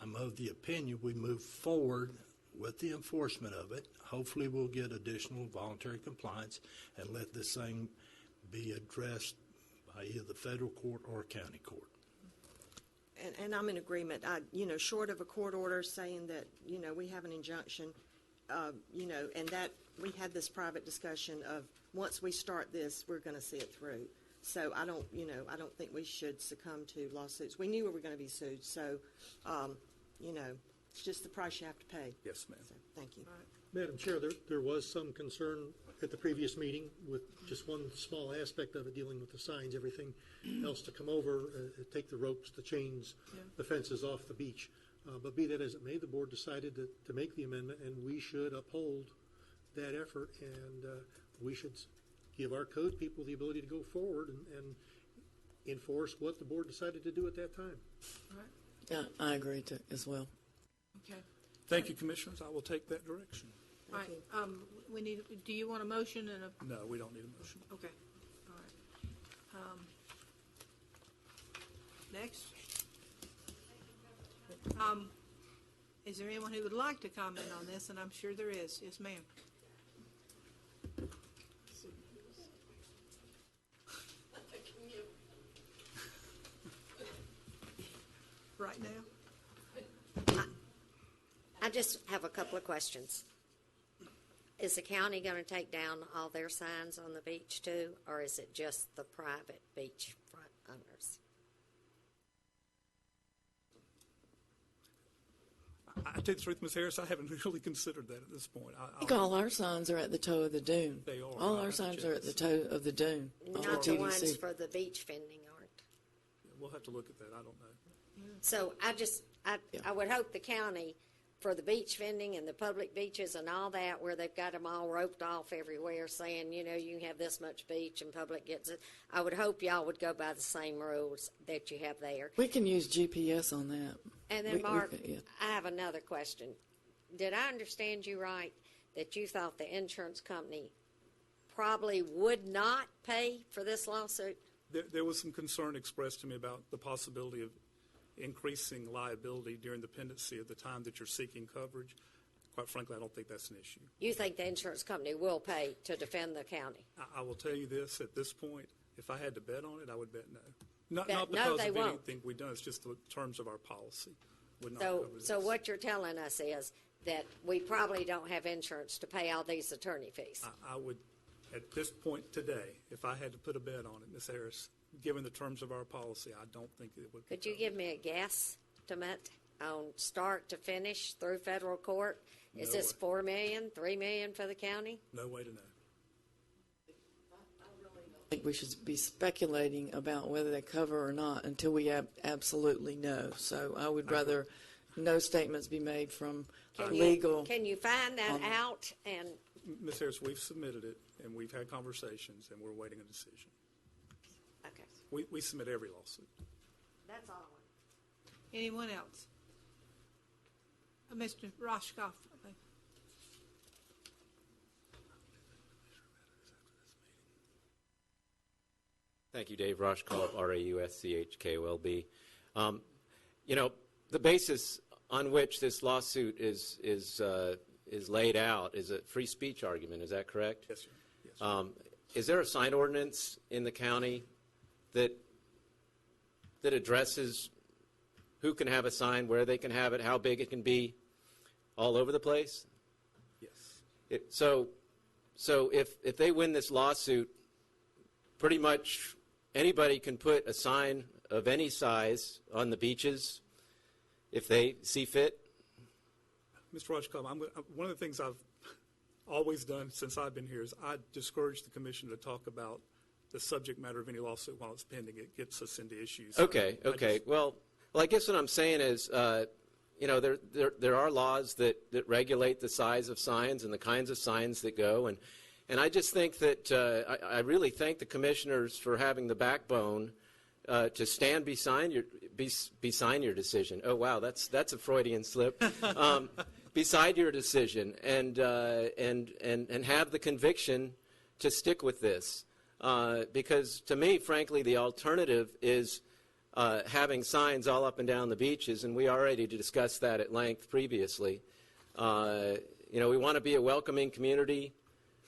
I'm of the opinion we move forward with the enforcement of it. Hopefully we'll get additional voluntary compliance and let this thing be addressed by either the federal court or county court. And I'm in agreement. Short of a court order saying that, we have an injunction, and that we had this private discussion of once we start this, we're going to see it through. So I don't think we should succumb to lawsuits. We knew we were going to be sued, so, it's just the price you have to pay. Yes, ma'am. So, thank you. Madam Chair, there was some concern at the previous meeting with just one small aspect of it dealing with the signs, everything else to come over, take the ropes, the chains, the fences off the beach. But be that as it may, the board decided to make the amendment, and we should uphold that effort, and we should give our code people the ability to go forward and enforce what the board decided to do at that time. All right. Yeah, I agree as well. Okay. Thank you, Commissioners. I will take that direction. All right. Do you want a motion and a? No, we don't need a motion. Okay. All right. Next. Is there anyone who would like to comment on this? And I'm sure there is. Yes, ma'am. Right now? I just have a couple of questions. Is the county going to take down all their signs on the beach too, or is it just the private beachfront owners? I tell you the truth, Ms. Harris, I haven't really considered that at this point. I think all our signs are at the toe of the dune. They are. All our signs are at the toe of the dune. Not the ones for the beach vending aren't. We'll have to look at that. I don't know. So I would hope the county, for the beach vending and the public beaches and all that, where they've got them all roped off everywhere saying, you can have this much beach and public gets it, I would hope y'all would go by the same rules that you have there. We can use GPS on that. And then, Mark, I have another question. did I understand you right, that you thought the insurance company probably would not pay for this lawsuit? There was some concern expressed to me about the possibility of increasing liability during the pendency of the time that you're seeking coverage. Quite frankly, I don't think that's an issue. You think the insurance company will pay to defend the county? I will tell you this, at this point, if I had to bet on it, I would bet no. Not Bet because no, they of won't. anything we've done, it's just the terms of our policy would not So, cover this. so what you're telling us is that we probably don't have insurance to pay all these attorney fees. I would, at this point today, if I had to put a bet on it, Ms. Harris, given the terms of our policy, I don't think it would. Could you give me a guess, Demet, on start to finish through federal court? Is No this way. 4 million, 3 million for the county? No way to know. I think we should be speculating about whether they cover or not until we absolutely know. So I would rather no statements be made from legal. Can you find that out? And Ms. Harris, we've submitted it, and we've had conversations, and we're waiting a decision. okay, We submit every lawsuit. that's all I want. Anyone else? Mr. Roscoff. Thank you, Dave Roshkoff, R-A-U-S-C-H-K-O-L-B. You know, the basis on which this lawsuit is laid out is a free speech argument. Is that correct? Yes, sir. Yes, sir. Is there a sign ordinance in the county that addresses who can have a sign, where they can have it, how big it can be, all over the place? Yes. So if they win this lawsuit, pretty much anybody can put a sign of any size on the beaches if they see fit? Mr. Rajkov, one of the things I've always done since I've been here is I discourage the commission to talk about the subject matter of any lawsuit while it's pending. It gets us into issues. Okay. Well, I guess what I'm saying is, you know, there are laws that regulate the size of signs and the kinds of signs that go, and I just think that I really thank the commissioners for having the backbone to stand beside your decision. Oh wow, that's a Freudian slip. Beside your decision, and have the conviction to stick with this, because to me, frankly, the alternative is having signs all up and down the beaches, and we already discussed that at length previously. You know, we want to be a welcoming community.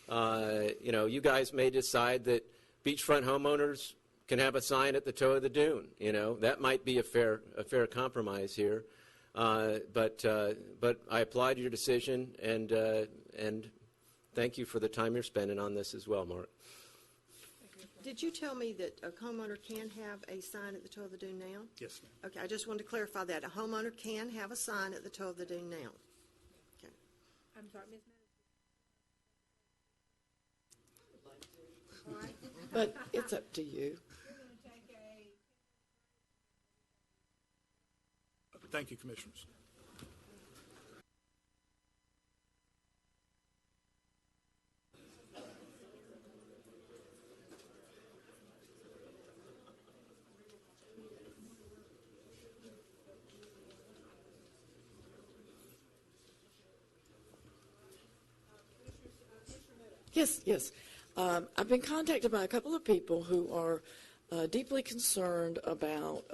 You know, you guys may decide that beachfront homeowners can have a sign at the toe of the dune. You know, that might be a fair compromise here. But I applaud your decision, and thank you for the time you're spending on this as well, Mark. Did you tell me that a homeowner can have a sign at the toe of the dune now? Yes, ma'am. Okay, I just wanted to clarify that. A homeowner can have a sign at the toe of the dune now. Okay. I'm sorry, Ms. But it's up to you. Thank you, commissioners. Yes. I've been contacted by a couple of people who are deeply concerned about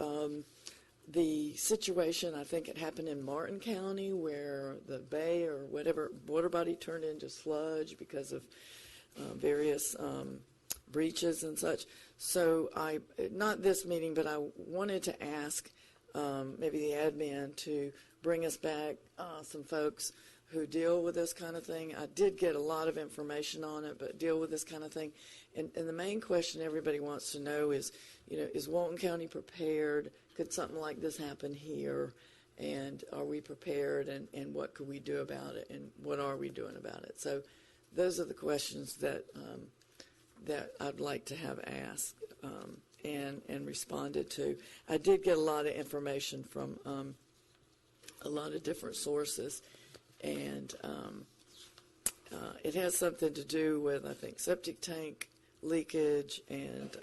the situation. I think it happened in Martin County where the bay or whatever water body turned into sludge because of various breaches and such. So not this meeting, but I wanted to ask maybe the admin to bring us back some folks who deal with this kind of thing. I did get a lot of information on it, but deal with this kind of thing. And the main question everybody wants to know is, you know, is Walton County prepared? Could something like this happen here? And are we prepared? And what could we do about it? And what are we doing about it? So those are the questions that I'd like to have asked and responded to. I did get a lot of information from a lot of different sources. And it has something to do with, I think, septic tank leakage and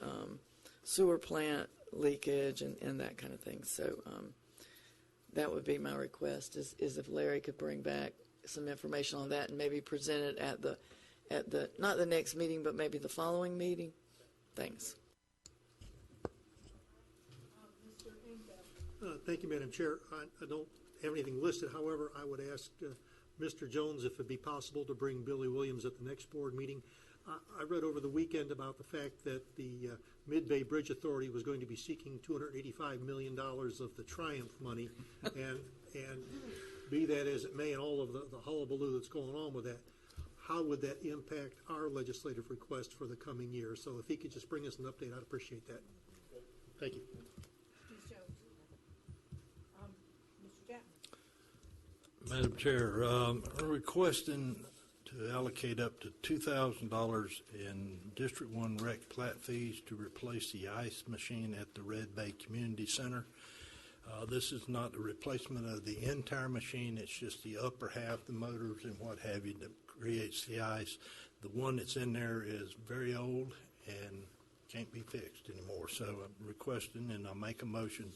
sewer plant leakage and that kind of thing. So that would be my request, is if Larry could bring back some information on that and maybe present it at the not the next meeting, but maybe the following meeting? Thanks. Thank you, Madam Chair. I don't have anything listed. However, I would ask Mr. Jones if it'd be possible to bring Billy Williams at the next board meeting. I read over the weekend about the fact that the Mid-Bay Bridge Authority was going to be seeking $285 million of the Triumph money, and be that as it may, and all of the hullabaloo that's going on with that, how would that impact our legislative request for the coming year? So if he could just bring us an update, I'd appreciate that. Thank you. Ms. Jones. Mr. Chapman. Madam Chair, I'm requesting to allocate up to $2,000 in District 1 rec plat fees to replace the ice machine at the Red Bay Community Center. This is not a replacement of the entire machine, it's just the upper half, the motors and what have you, that creates the ice. The one that's in there is very old and can't be fixed anymore. So I'm requesting, and I'll make a motion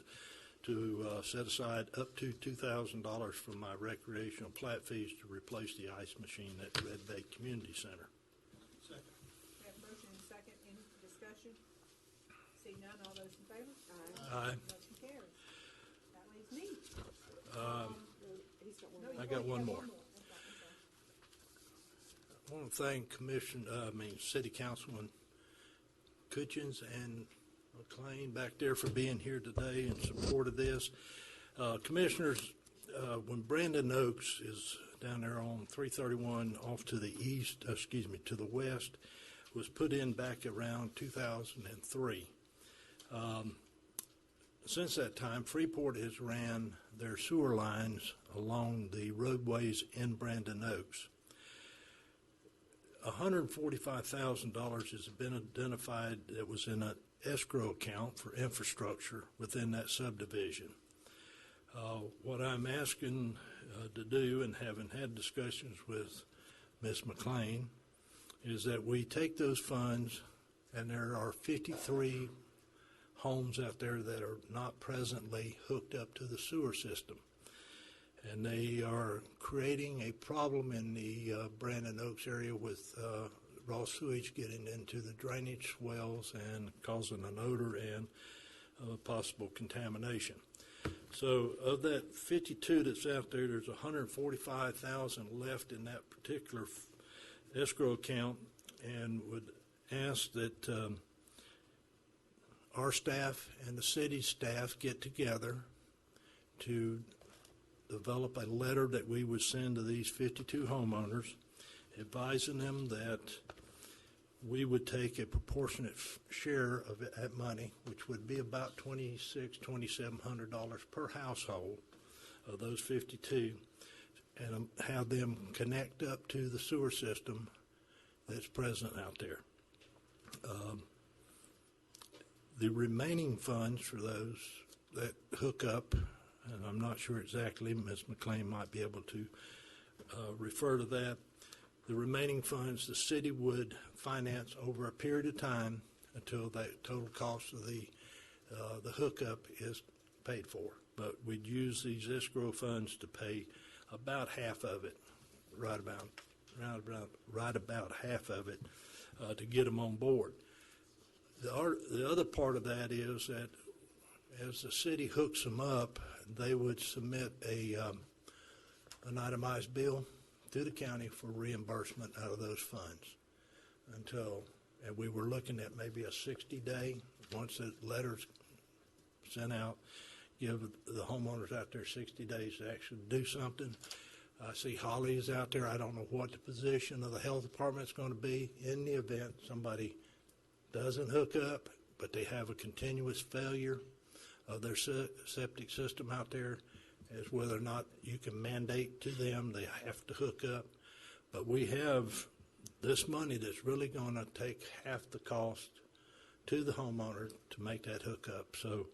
to set aside up to $2,000 from my recreational plat fees to replace the ice machine at Red Bay Community Center. Second. We have a motion and a second. Any discussion? See none. All those in favor? Aye. Motion carries. That leaves me. I got one more. I want to thank City Councilman Kutchins and McLean back there for being here today in support of this. Commissioners, when Brandon Oaks is down there on 331 off to the east, to the west, was put in back around 2003. Since that time, Freeport has ran their sewer lines along the roadways in Brandon Oaks. $145,000 has been identified that was in an escrow account for infrastructure within that subdivision. What I'm asking to do, and having had discussions with Ms. McLean, is that we take those funds, and there are 53 homes out there that are not presently hooked up to the sewer system. And they are creating a problem in the Brandon Oaks area with raw sewage getting into the drainage wells and causing an odor and possible contamination. So of that 52 that's out there, there's 145,000 left in that particular escrow account, and would ask that our staff and the city's staff get together to develop a letter that we would send to these 52 homeowners, advising them that we would take a proportionate share of that money, which would be about $2,700 per household of those 52, and have them connect up to the sewer system that's present out there. The remaining funds for those that hook up, and I'm not sure exactly, Ms. McLean might be able to refer to that. The remaining funds the city would finance over a period of time until that total cost of the hookup is paid for. But we'd use these escrow funds to pay about half of it, right about half of it, to get them on board. The other part of that is that as the city hooks them up, they would submit an itemized bill to the county for reimbursement out of those funds and we were looking at maybe a 60-day, once the letter's sent out, give the homeowners out there 60 days to actually do something. I see Holly is out there. I don't know what the position of the health department's going to be in the event somebody doesn't hook up, but they have a continuous failure of their septic system out there, as whether or not you can mandate to them they have to hook up. But we have this money that's really going to take half the cost to the homeowner to make that hookup. So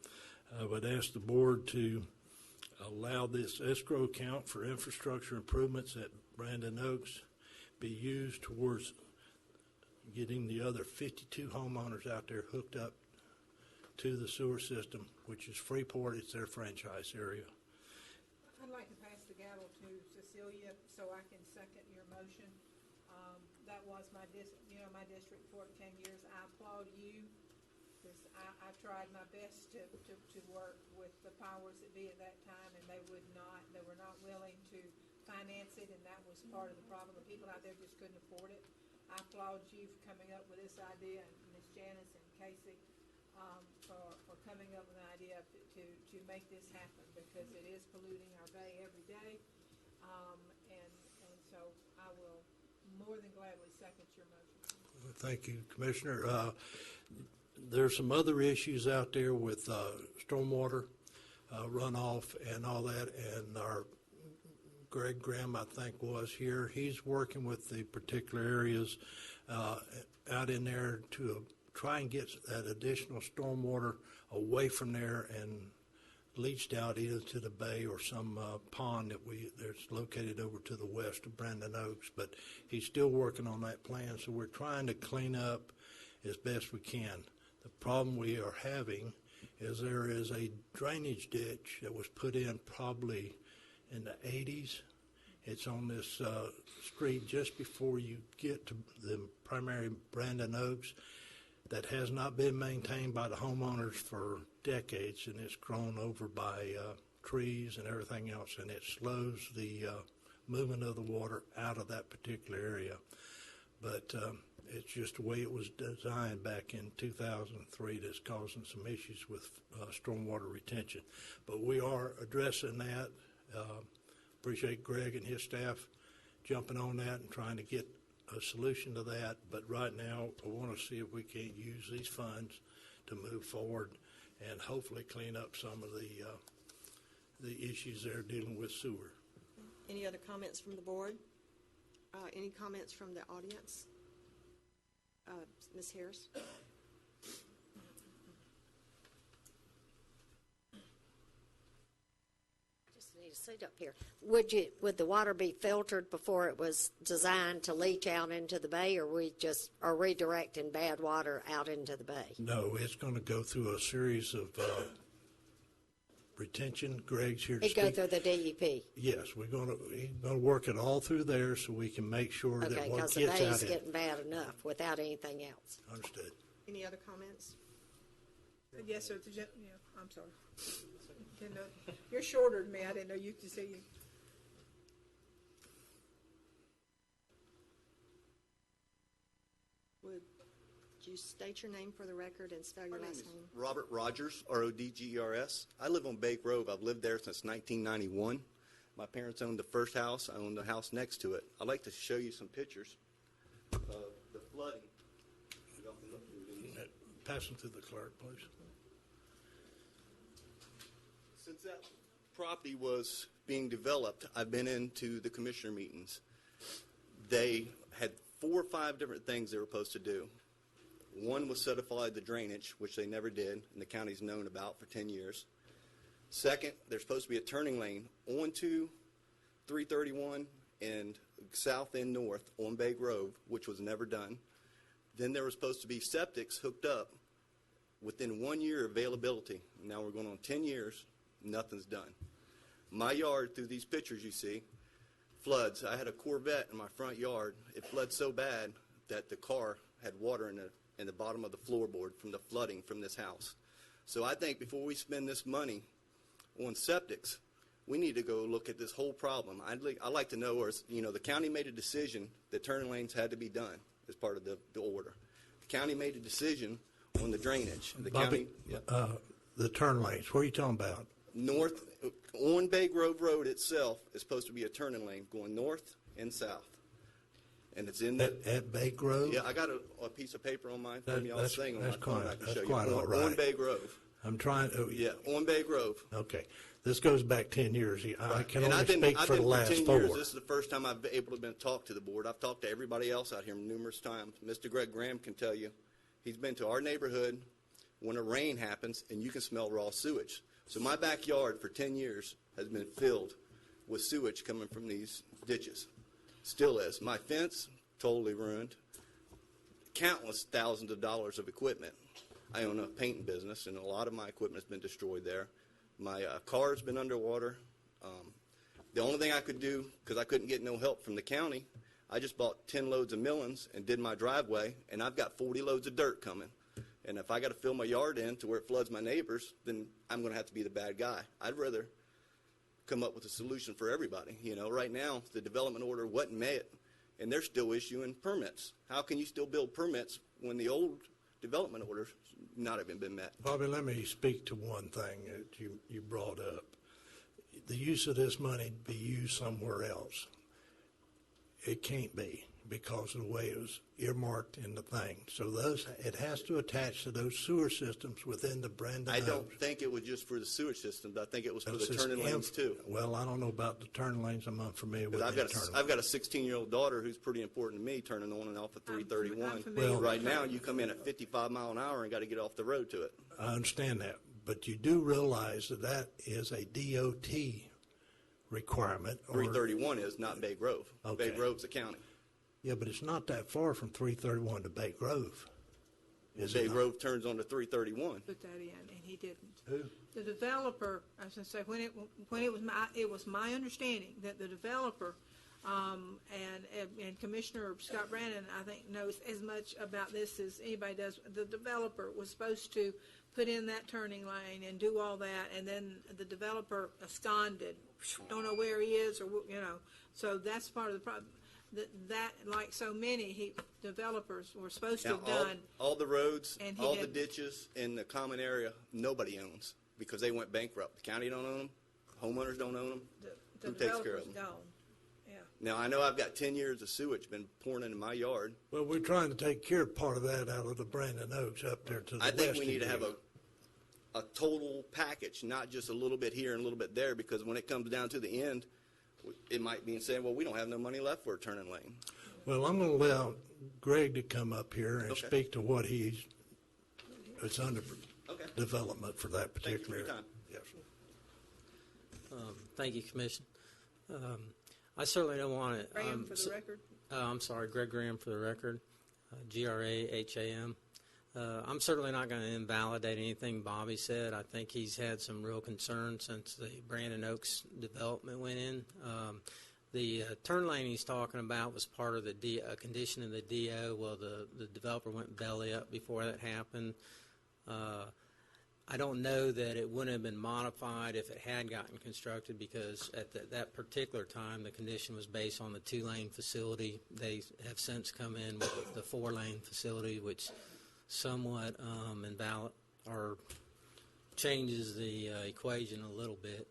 I would ask the board to allow this escrow account for infrastructure improvements at Brandon Oaks be used towards getting the other 52 homeowners out there hooked up to the sewer system, which is Freeport. It's their franchise area. I'd like to pass the gavel to Cecilia so I can second your motion. That was my my district for 10 years. I applaud you, because I tried my best to work with the powers that be at that time, and they were not willing to finance it, and that was part of the problem. The people out there just couldn't afford it. I applaud you for coming up with this idea, and Ms. Janice and Casey for coming up with an idea to make this happen, because it is polluting our bay every day, and so I will more than gladly second your motion. Thank you, Commissioner. There's some other issues out there with stormwater runoff and all that, and our Greg Graham, I think, was here. He's working with the particular areas out in there to try and get that additional stormwater away from there and leached out either to the bay or some pond that's located over to the west of Brandon Oaks. But he's still working on that plan, so we're trying to clean up as best we can. The problem we are having is there is a drainage ditch that was put in probably in the 80s. It's on this street just before you get to the primary Brandon Oaks that has not been maintained by the homeowners for decades, and it's grown over by trees and everything else, and it slows the movement of the water out of that particular area. But it's just the way it was designed back in 2003 that's causing some issues with stormwater retention. But we are addressing that. Appreciate Greg and his staff jumping on that and trying to get a solution to that. But right now, I want to see if we can't use these funds to move forward and hopefully clean up some of the issues they're dealing with sewer. Any other comments from the board? Any comments from the audience? Ms. Harris? Just need a seat up here. Would the water be filtered before it was designed to leach out into the bay, or we just are redirecting bad water out into the bay? No, it's going to go through a series of retention. Greg's here to It'd speak. go through the DEP? Yes, we're going to work it all through there so we can make sure that Okay, what because the gets out bay's in. getting bad enough without anything else. Understood. Any other comments? Yes, sir. I'm sorry. Didn't know. You're shorter than me. I didn't know you could see you. Would you state your name for the record and spell your last name? Robert Rogers, Rodgers. I live on Bay Grove. I've lived there since 1991. My parents owned the first house. I owned the house next to it. I'd like to show you some pictures of the flooding. Pass them to the clerk, please. Since that property was being developed, I've been into the commissioner meetings. They had 4 or 5 different things they were supposed to do. One was certify the drainage, which they never did, and the county's known about for 10 years. Second, there's supposed to be a turning lane onto 331 and south and north on Bay Grove, which was never done. Then there was supposed to be septics hooked up within 1 year availability. Now we're going on 10 years, nothing's done. My yard, through these pictures you see, floods. I had a Corvette in my front yard. It flooded so bad that the car had water in the bottom of the floorboard from the flooding from this house. So I think before we spend this money on septics, we need to go look at this whole problem. I'd like to know, or the county made a decision that turning lanes had to be done as part of the order. The county made a decision on the drainage. The Bobby, county, the turn lanes, what are you talking about? North, on Bay Grove Road itself is supposed to be a turning lane going north and south. And it's in At Bay Grove? Yeah, I got a piece of paper on my from y'all's thing on my that's phone. quite, I can that's show you. quite all right. On Bay Grove. I'm trying to. Yeah, on Bay Grove. Okay. This goes back 10 years. I can And only I've been speak for the last 10 4. years. This is the first time I've been able to talk to the board. I've talked to everybody else out here numerous times. Mr. Greg Graham can tell you. He's been to our neighborhood when a rain happens and you can smell raw sewage. So my backyard for 10 years has been filled with sewage coming from these ditches. Still is. My fence, totally ruined. Countless thousands of dollars of equipment. I own a painting business, and a lot of my equipment has been destroyed there. My car's been underwater. The only thing I could do, because I couldn't get no help from the county, I just bought 10 loads of millings and did my driveway, and I've got 40 loads of dirt coming. And if I got to fill my yard in to where it floods my neighbors, then I'm going to have to be the bad guy. I'd rather come up with a solution for everybody. You know, right now, the development order wasn't met, and they're still issuing permits. How can you still build permits when the old development order's not even been met? Bobby, let me speak to one thing that you brought up. The use of this money be used somewhere else. It can't be because of the way it was earmarked in the thing. So it has to attach to those sewer systems within the Brandon I don't Oaks. think it was just for the sewage systems. I think it was for Those the is turning lanes too. Well, I don't know about the turn lanes. I'm unfamiliar with Because the I've got a 16-year-old daughter who's pretty important to me, turning on and off at 331. familiar with Right that. now, you come in at 55 mile an hour and got to get off the road to it. I understand that, but you do realize that that is a DOT requirement. 331 is not Bay Grove. Okay. Bay Grove's a county. Yeah, but it's not that far from 331 to Bay Grove. Is Bay it not? Grove turns onto 331. Put that in, and he didn't. Who? The developer, I was going to say, when it was my understanding that the developer, and Commissioner Scott Brandon, I think, knows as much about this as anybody does. The developer was supposed to put in that turning lane and do all that, and then the developer absconded, don't know where he is, or, you know, so that's part of the problem. That, like so many developers were supposed to Now, have done. all the roads, and he all the didn't. ditches in the common area, nobody owns because they went bankrupt. The county don't own them. Homeowners don't own them. The Who takes care developer's of them? gone. Yeah. Now, I know I've got 10 years of sewage been pouring into my yard. Well, we're trying to take care of part of that out of the Brandon Oaks up there to the I west. think we need to of have you. a total package, not just a little bit here and a little bit there, because when it comes down to the end, it might be saying, well, we don't have no money left for a turning lane. Well, I'm going to allow Greg to come up here and Okay. speak to what it's under Okay. development for that Thank you for particular. your time. Yes. Thank you, Commission. I certainly don't want to. Graham, for the record. I'm sorry, Greg Graham for the record, Graham. I'm certainly not going to invalidate anything Bobby said. I think he's had some real concerns since the Brandon Oaks development went in. The turn lane he's talking about was part of the condition of the DO. Well, the developer went belly up before that happened. I don't know that it wouldn't have been modified if it had gotten constructed, because at that particular time the condition was based on the 2-lane facility. They have since come in with the 4-lane facility, which somewhat invalid or changes the equation a little bit.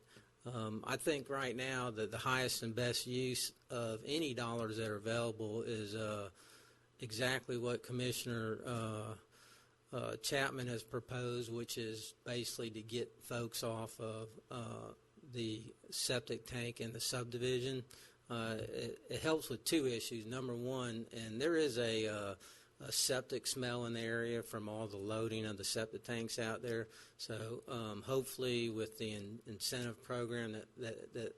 I think right now that the highest and best use of any dollars that are available is exactly what Commissioner Chapman has proposed, which is basically to get folks off of the septic tank in the subdivision. It helps with two issues. Number one, and there is a septic smell in the area from all the loading of the septic tanks out there. So hopefully with the incentive program that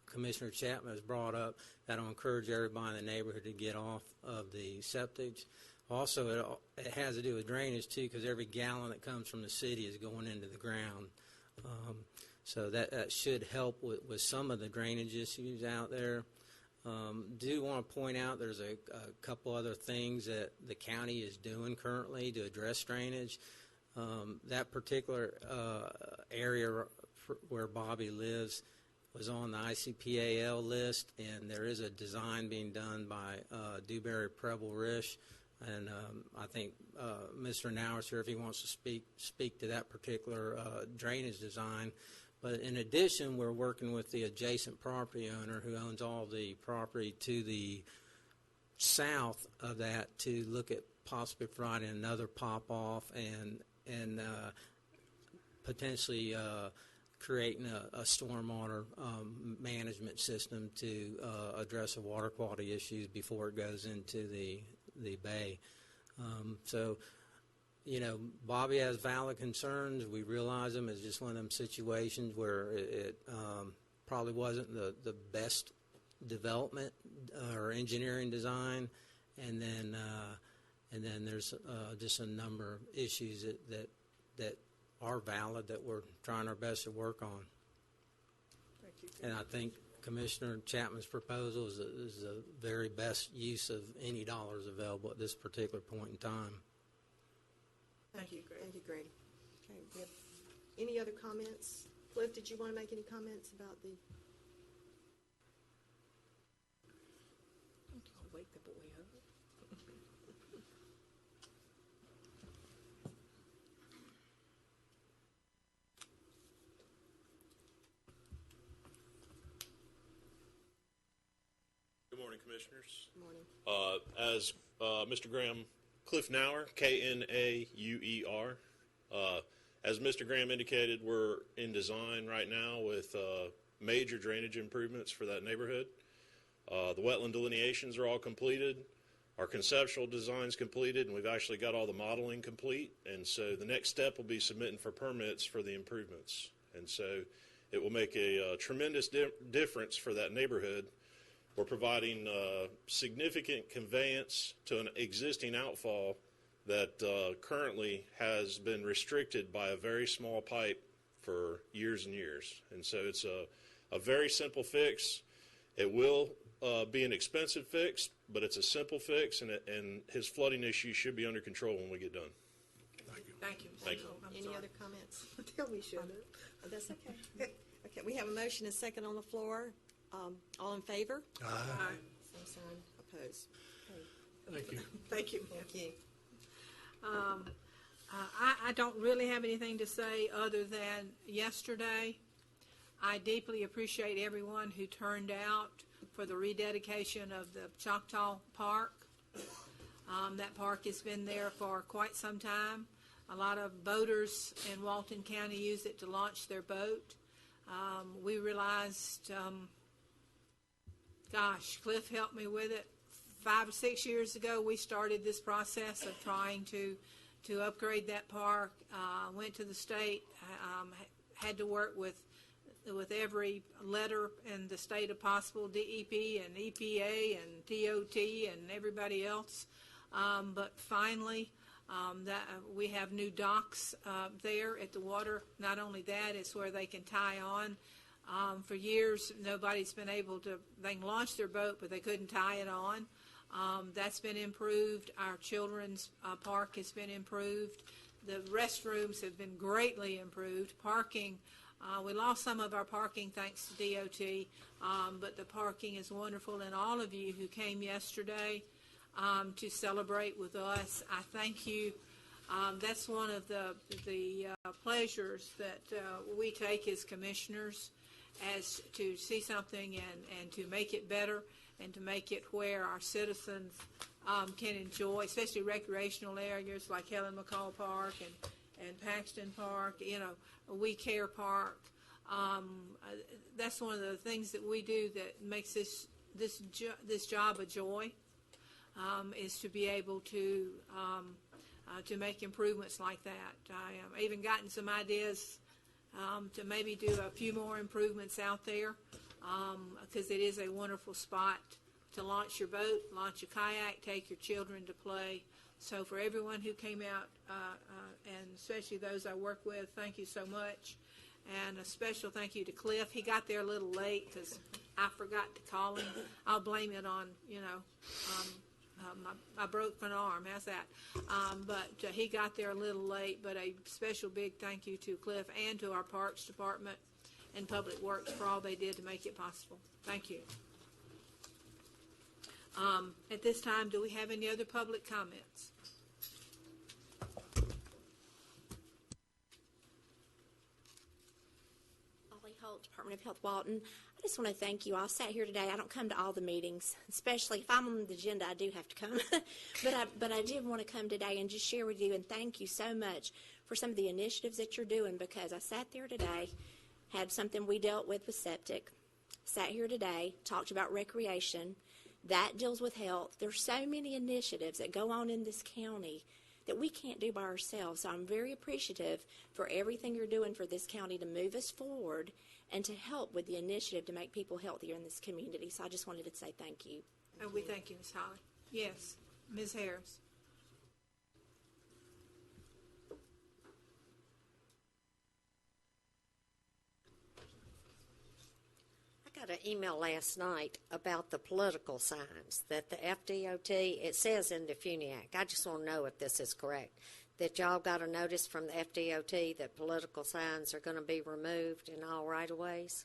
Commissioner Chapman has brought up, that'll encourage everybody in the neighborhood to get off of the septic. Also, it has to do with drainage, too, because every gallon that comes from the city is going into the ground. So that should help with some of the drainage issues out there. Do want to point out there's a couple other things that the county is doing currently to address drainage. That particular area where Bobby lives was on the ICPAL list, and there is a design being done by Dewberry Preble Rish. And I think Mr. Nauer's here if he wants to speak to that particular drainage design. But in addition, we're working with the adjacent property owner who owns all the property to the south of that to look at possibly providing another pop-off and potentially creating a stormwater management system to address the water quality issues before it goes into the bay. So, you know, Bobby has valid concerns. We realize them. It's just one of them situations where it probably wasn't the best development or engineering design, and then there's just a number of issues that are valid that we're trying our best to work on. And I think Commissioner Chapman's proposal is the very best use of any dollars available at this particular point in time. Thank you, Greg. Thank you, Greg. Okay, we have any other comments? Cliff, did you want to make any comments about the? Wake the boy up. Good morning, Commissioners. Good morning. As Mr. Graham, Cliff Nauer, Knauer. As Mr. Graham indicated, we're in design right now with major drainage improvements for that neighborhood. The wetland delineations are all completed. Our conceptual design's completed, and we've actually got all the modeling complete. And so the next step will be submitting for permits for the improvements. And so it will make a tremendous difference for that neighborhood. We're providing significant conveyance to an existing outfall that currently has been restricted by a very small pipe for years and years. And so it's a very simple fix. It will be an expensive fix, but it's a simple fix, and his flooding issue should be under control when we get done. Thank you. Thank you. Any other comments? We should have. That's okay. Okay, we have a motion and second on the floor. All in favor? Aye. Same sign, opposed. Okay. Thank you. Thank you. Thank you. I don't really have anything to say other than yesterday, I deeply appreciate everyone who turned out for the rededication of the Choctaw Park. That park has been there for quite some time. A lot of boaters in Walton County use it to launch their boat. We realized, Cliff helped me with it. 5 or 6 years ago, we started this process of trying to upgrade that park. Went to the state, had to work with every letter in the state of possible, DEP and EPA and DOT and everybody else. But finally, we have new docks there at the water. Not only that, it's where they can tie on. For years, nobody's been able to, they can launch their boat, but they couldn't tie it on. That's been improved. Our children's park has been improved. The restrooms have been greatly improved. Parking, we lost some of our parking thanks to DOT, but the parking is wonderful. And all of you who came yesterday to celebrate with us, I thank you. That's one of the pleasures that we take as commissioners, as to see something and to make it better and to make it where our citizens can enjoy, especially recreational areas like Helen McCall Park and Paxton Park, We Care Park. That's one of the things that we do that makes this job a joy, is to be able to make improvements like that. I even gotten some ideas to maybe do a few more improvements out there, because it is a wonderful spot to launch your boat, launch a kayak, take your children to play. So for everyone who came out, and especially those I work with, thank you so much. And a special thank you to Cliff. He got there a little late because I forgot to call him. I'll blame it on, my broken arm. How's that? But he got there a little late. But a special big thank you to Cliff and to our Parks Department and Public Works for all they did to make it possible. Thank you. At this time, do we have any other public comments? Holly Holt, Department of Health, Walton. I just want to thank you. I sat here today. I don't come to all the meetings, especially if I'm on the agenda. I do have to come, but I did want to come today and just share with you and thank you so much for some of the initiatives that you're doing, because I sat there today, had something we dealt with septic, sat here today, talked about recreation. That deals with health. There's so many initiatives that go on in this county that we can't do by ourselves. So I'm very appreciative for everything you're doing for this county to move us forward and to help with the initiative to make people healthier in this community. So I just wanted to say thank you. And we thank you, Ms. Holly. Yes, Ms. Harris. an email last night about the political signs that the FDOT, it says in the FUNIAC, I just want to know if this is correct, that y'all got a notice from the FDOT that political signs are going to be removed in all right-of-ways?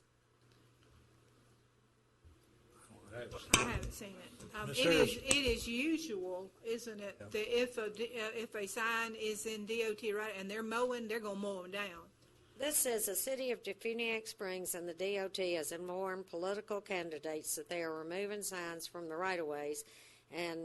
I haven't seen it. It is usual, isn't it, that if a sign is in DOT right and they're mowing, they're going to mow them down. This says the city of Defuniak Springs and the DOT has informed political candidates that they are removing signs from the right-of-ways. And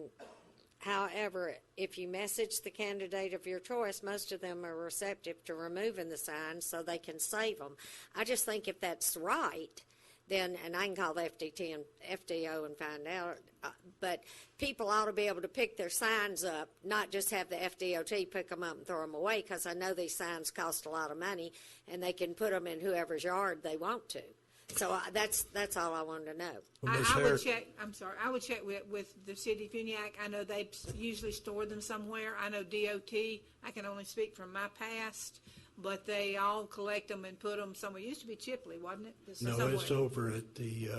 however, if you message the candidate of your choice, most of them are receptive to removing the signs so they can save them. I just think if that's right, then, and I can call the FDO and find out, but people ought to be able to pick their signs up, not just have the FDOT pick them up and throw them away, because I know these signs cost a lot of money, and they can put them in whoever's yard they want to. So that's all I wanted to know. I would check. I'm sorry. I would check with the city of Funiac. I know they usually store them somewhere. I know DOT. I can only speak from my past, but they all collect them and put them somewhere. It used to be Chipley, wasn't it? No, it's over at the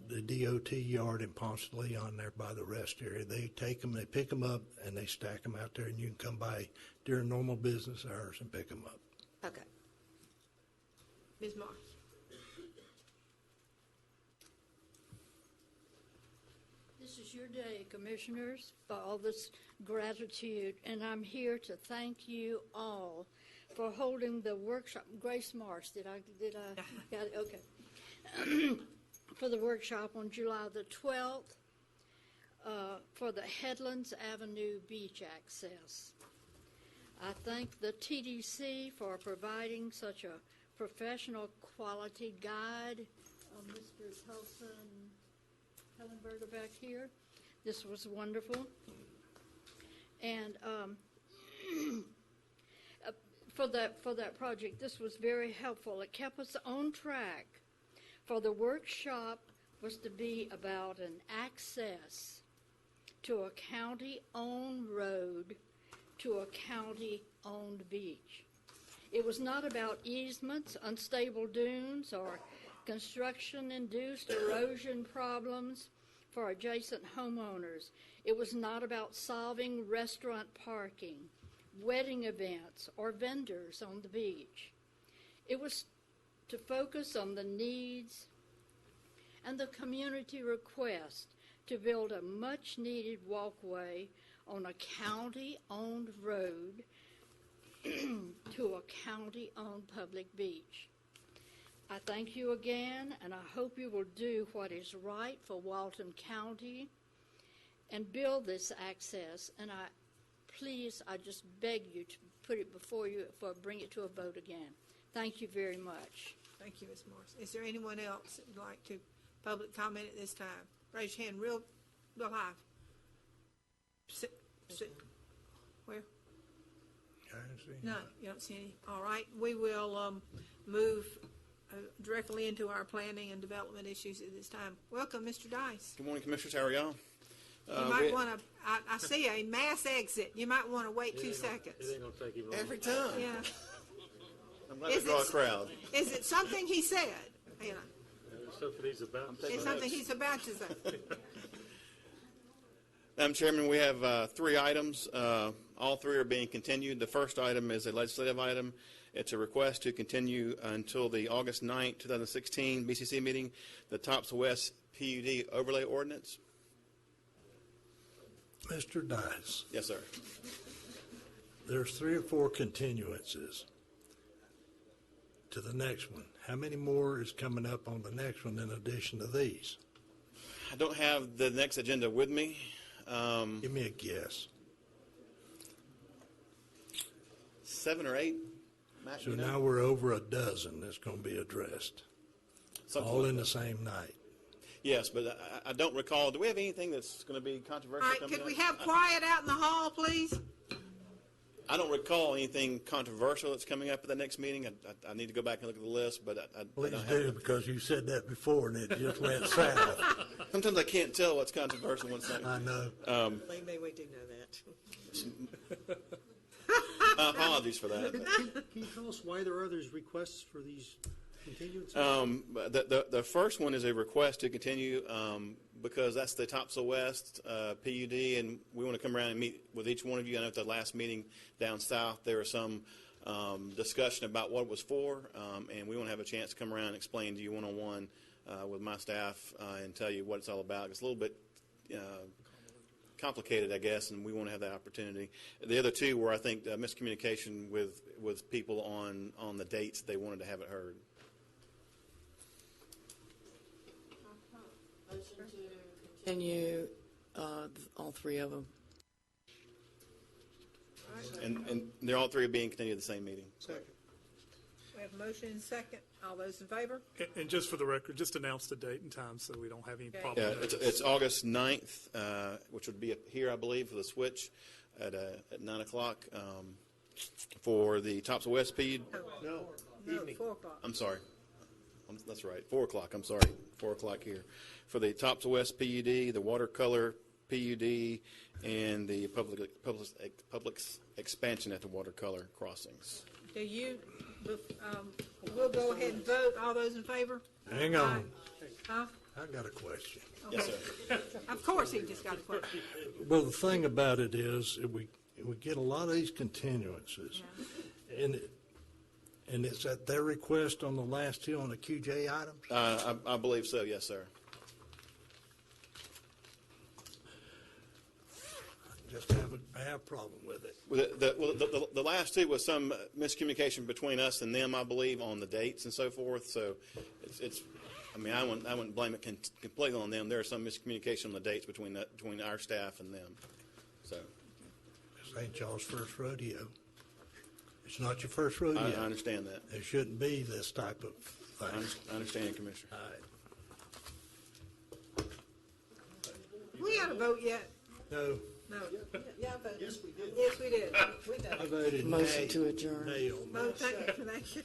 DOT yard in Ponce de Leon there by the rest area. They take them, they pick them up, and they stack them out there, and you can come by during normal business hours and pick them up. Okay. Ms. Moss. This is your day, Commissioners, for all this gratitude, and I'm here to thank you all for holding the workshop. Grace Marsh, did I got it? Okay. For the workshop on July the 12th for the Headlands Avenue beach access. I thank the TDC for providing such a professional quality guide. Mr. Hellenberger back here. This was wonderful. And for that project, this was very helpful. It kept us on track. For the workshop was to be about an access to a county-owned road to a county-owned beach. It was not about easements, unstable dunes, or construction-induced erosion problems for adjacent homeowners. It was not about solving restaurant parking, wedding events, or vendors on the beach. It was to focus on the needs and the community request to build a much-needed walkway on a county-owned road to a county-owned public beach. I thank you again, and I hope you will do what is right for Walton County and build this access. And I just beg you to put it before you, bring it to a vote again. Thank you very much. Thank you, Ms. Morris. Is there anyone else that would like to public comment at this time? Raise your hand real high. Sit. Where? I don't see None. You don't see any. All right. We will move directly into our planning and development issues at this time. Welcome, Mr. Dice. Good morning, Commissioners. How are y'all? You might want to, I see a mass exit. You might want to wait 2 seconds. It ain't going to take you long. Every time. Yeah. I'm glad to draw a crowd. Is it something he said? You know, It's something he's about to it's something he's about to say. Madam Chairman, we have 3 items. All 3 are being continued. The first item is a legislative item. It's a request to continue until the August 9, 2016 BCC meeting, the Tops West PUD overlay ordinance. Mr. Dice. Yes, sir. There's 3 or 4 continuances to the next one. How many more is coming up on the next one in addition to these? I don't have the next agenda with me. Give me a guess. 7 or 8. Matt, So now we're over a dozen that's going to be addressed, all in the same night. Yes, but I don't recall. Do we have anything that's going to be controversial? All right, coming could up? we have quiet out in the hall, please? I don't recall anything controversial that's coming up at the next meeting. I need to go back and look at the list, but I Please don't do, have because you said that before and it just went south. Sometimes I can't tell what's controversial and what's not. I know. Maybe we do know that. Apologies for that. Can you tell us why there are these requests for these continuance? The first one is a request to continue because that's the Topsail West PUD, and we want to come around and meet with each one of you. I know at the last meeting down south there was some discussion about what it was for, and we want to have a chance to come around and explain to you one-on-one with my staff and tell you what it's all about. It's a little bit complicated, I guess, and we want to have that opportunity. The other two were, I think, miscommunication with people on the dates they wanted to have it heard. Motion to Continue all three of them. And they're all three are being continued at the same meeting. Second. We have a motion and second. All those in favor? And just for the record, just announce the date and time so we don't have any Okay. problem. Yeah, it's August 9th, which would be up here, I believe, for the switch at 9 o'clock for the Topsail West PUD. No, 4 o'clock. I'm sorry. That's right, 4 o'clock. I'm sorry, 4 o'clock here. For the Topsail West PUD, the watercolor PUD, and the Publix expansion at the watercolor crossings. Do you, we'll go ahead and vote. All those in favor? Hang on. Huh? I got a question. Yes, sir. Of course he just got a question. Well, the thing about it is, we get a lot of these continuances, and it's at their request on the last two on the QJ items? I believe so, yes, sir. Just have a problem with it. The last two was some miscommunication between us and them, I believe, on the dates and so forth. So it's I mean, I wouldn't blame it completely on them. There is some miscommunication on the dates between our staff and them. So This ain't y'all's first rodeo. It's not your first rodeo. I understand that. There shouldn't be this type of thing. I understand, Commissioner. All right. We haven't vote yet. No, No. Yeah, I voted. Yes, we did. Yes, we did. I voted Motion nay. to adjourn. Nay on that. Vote, thank you.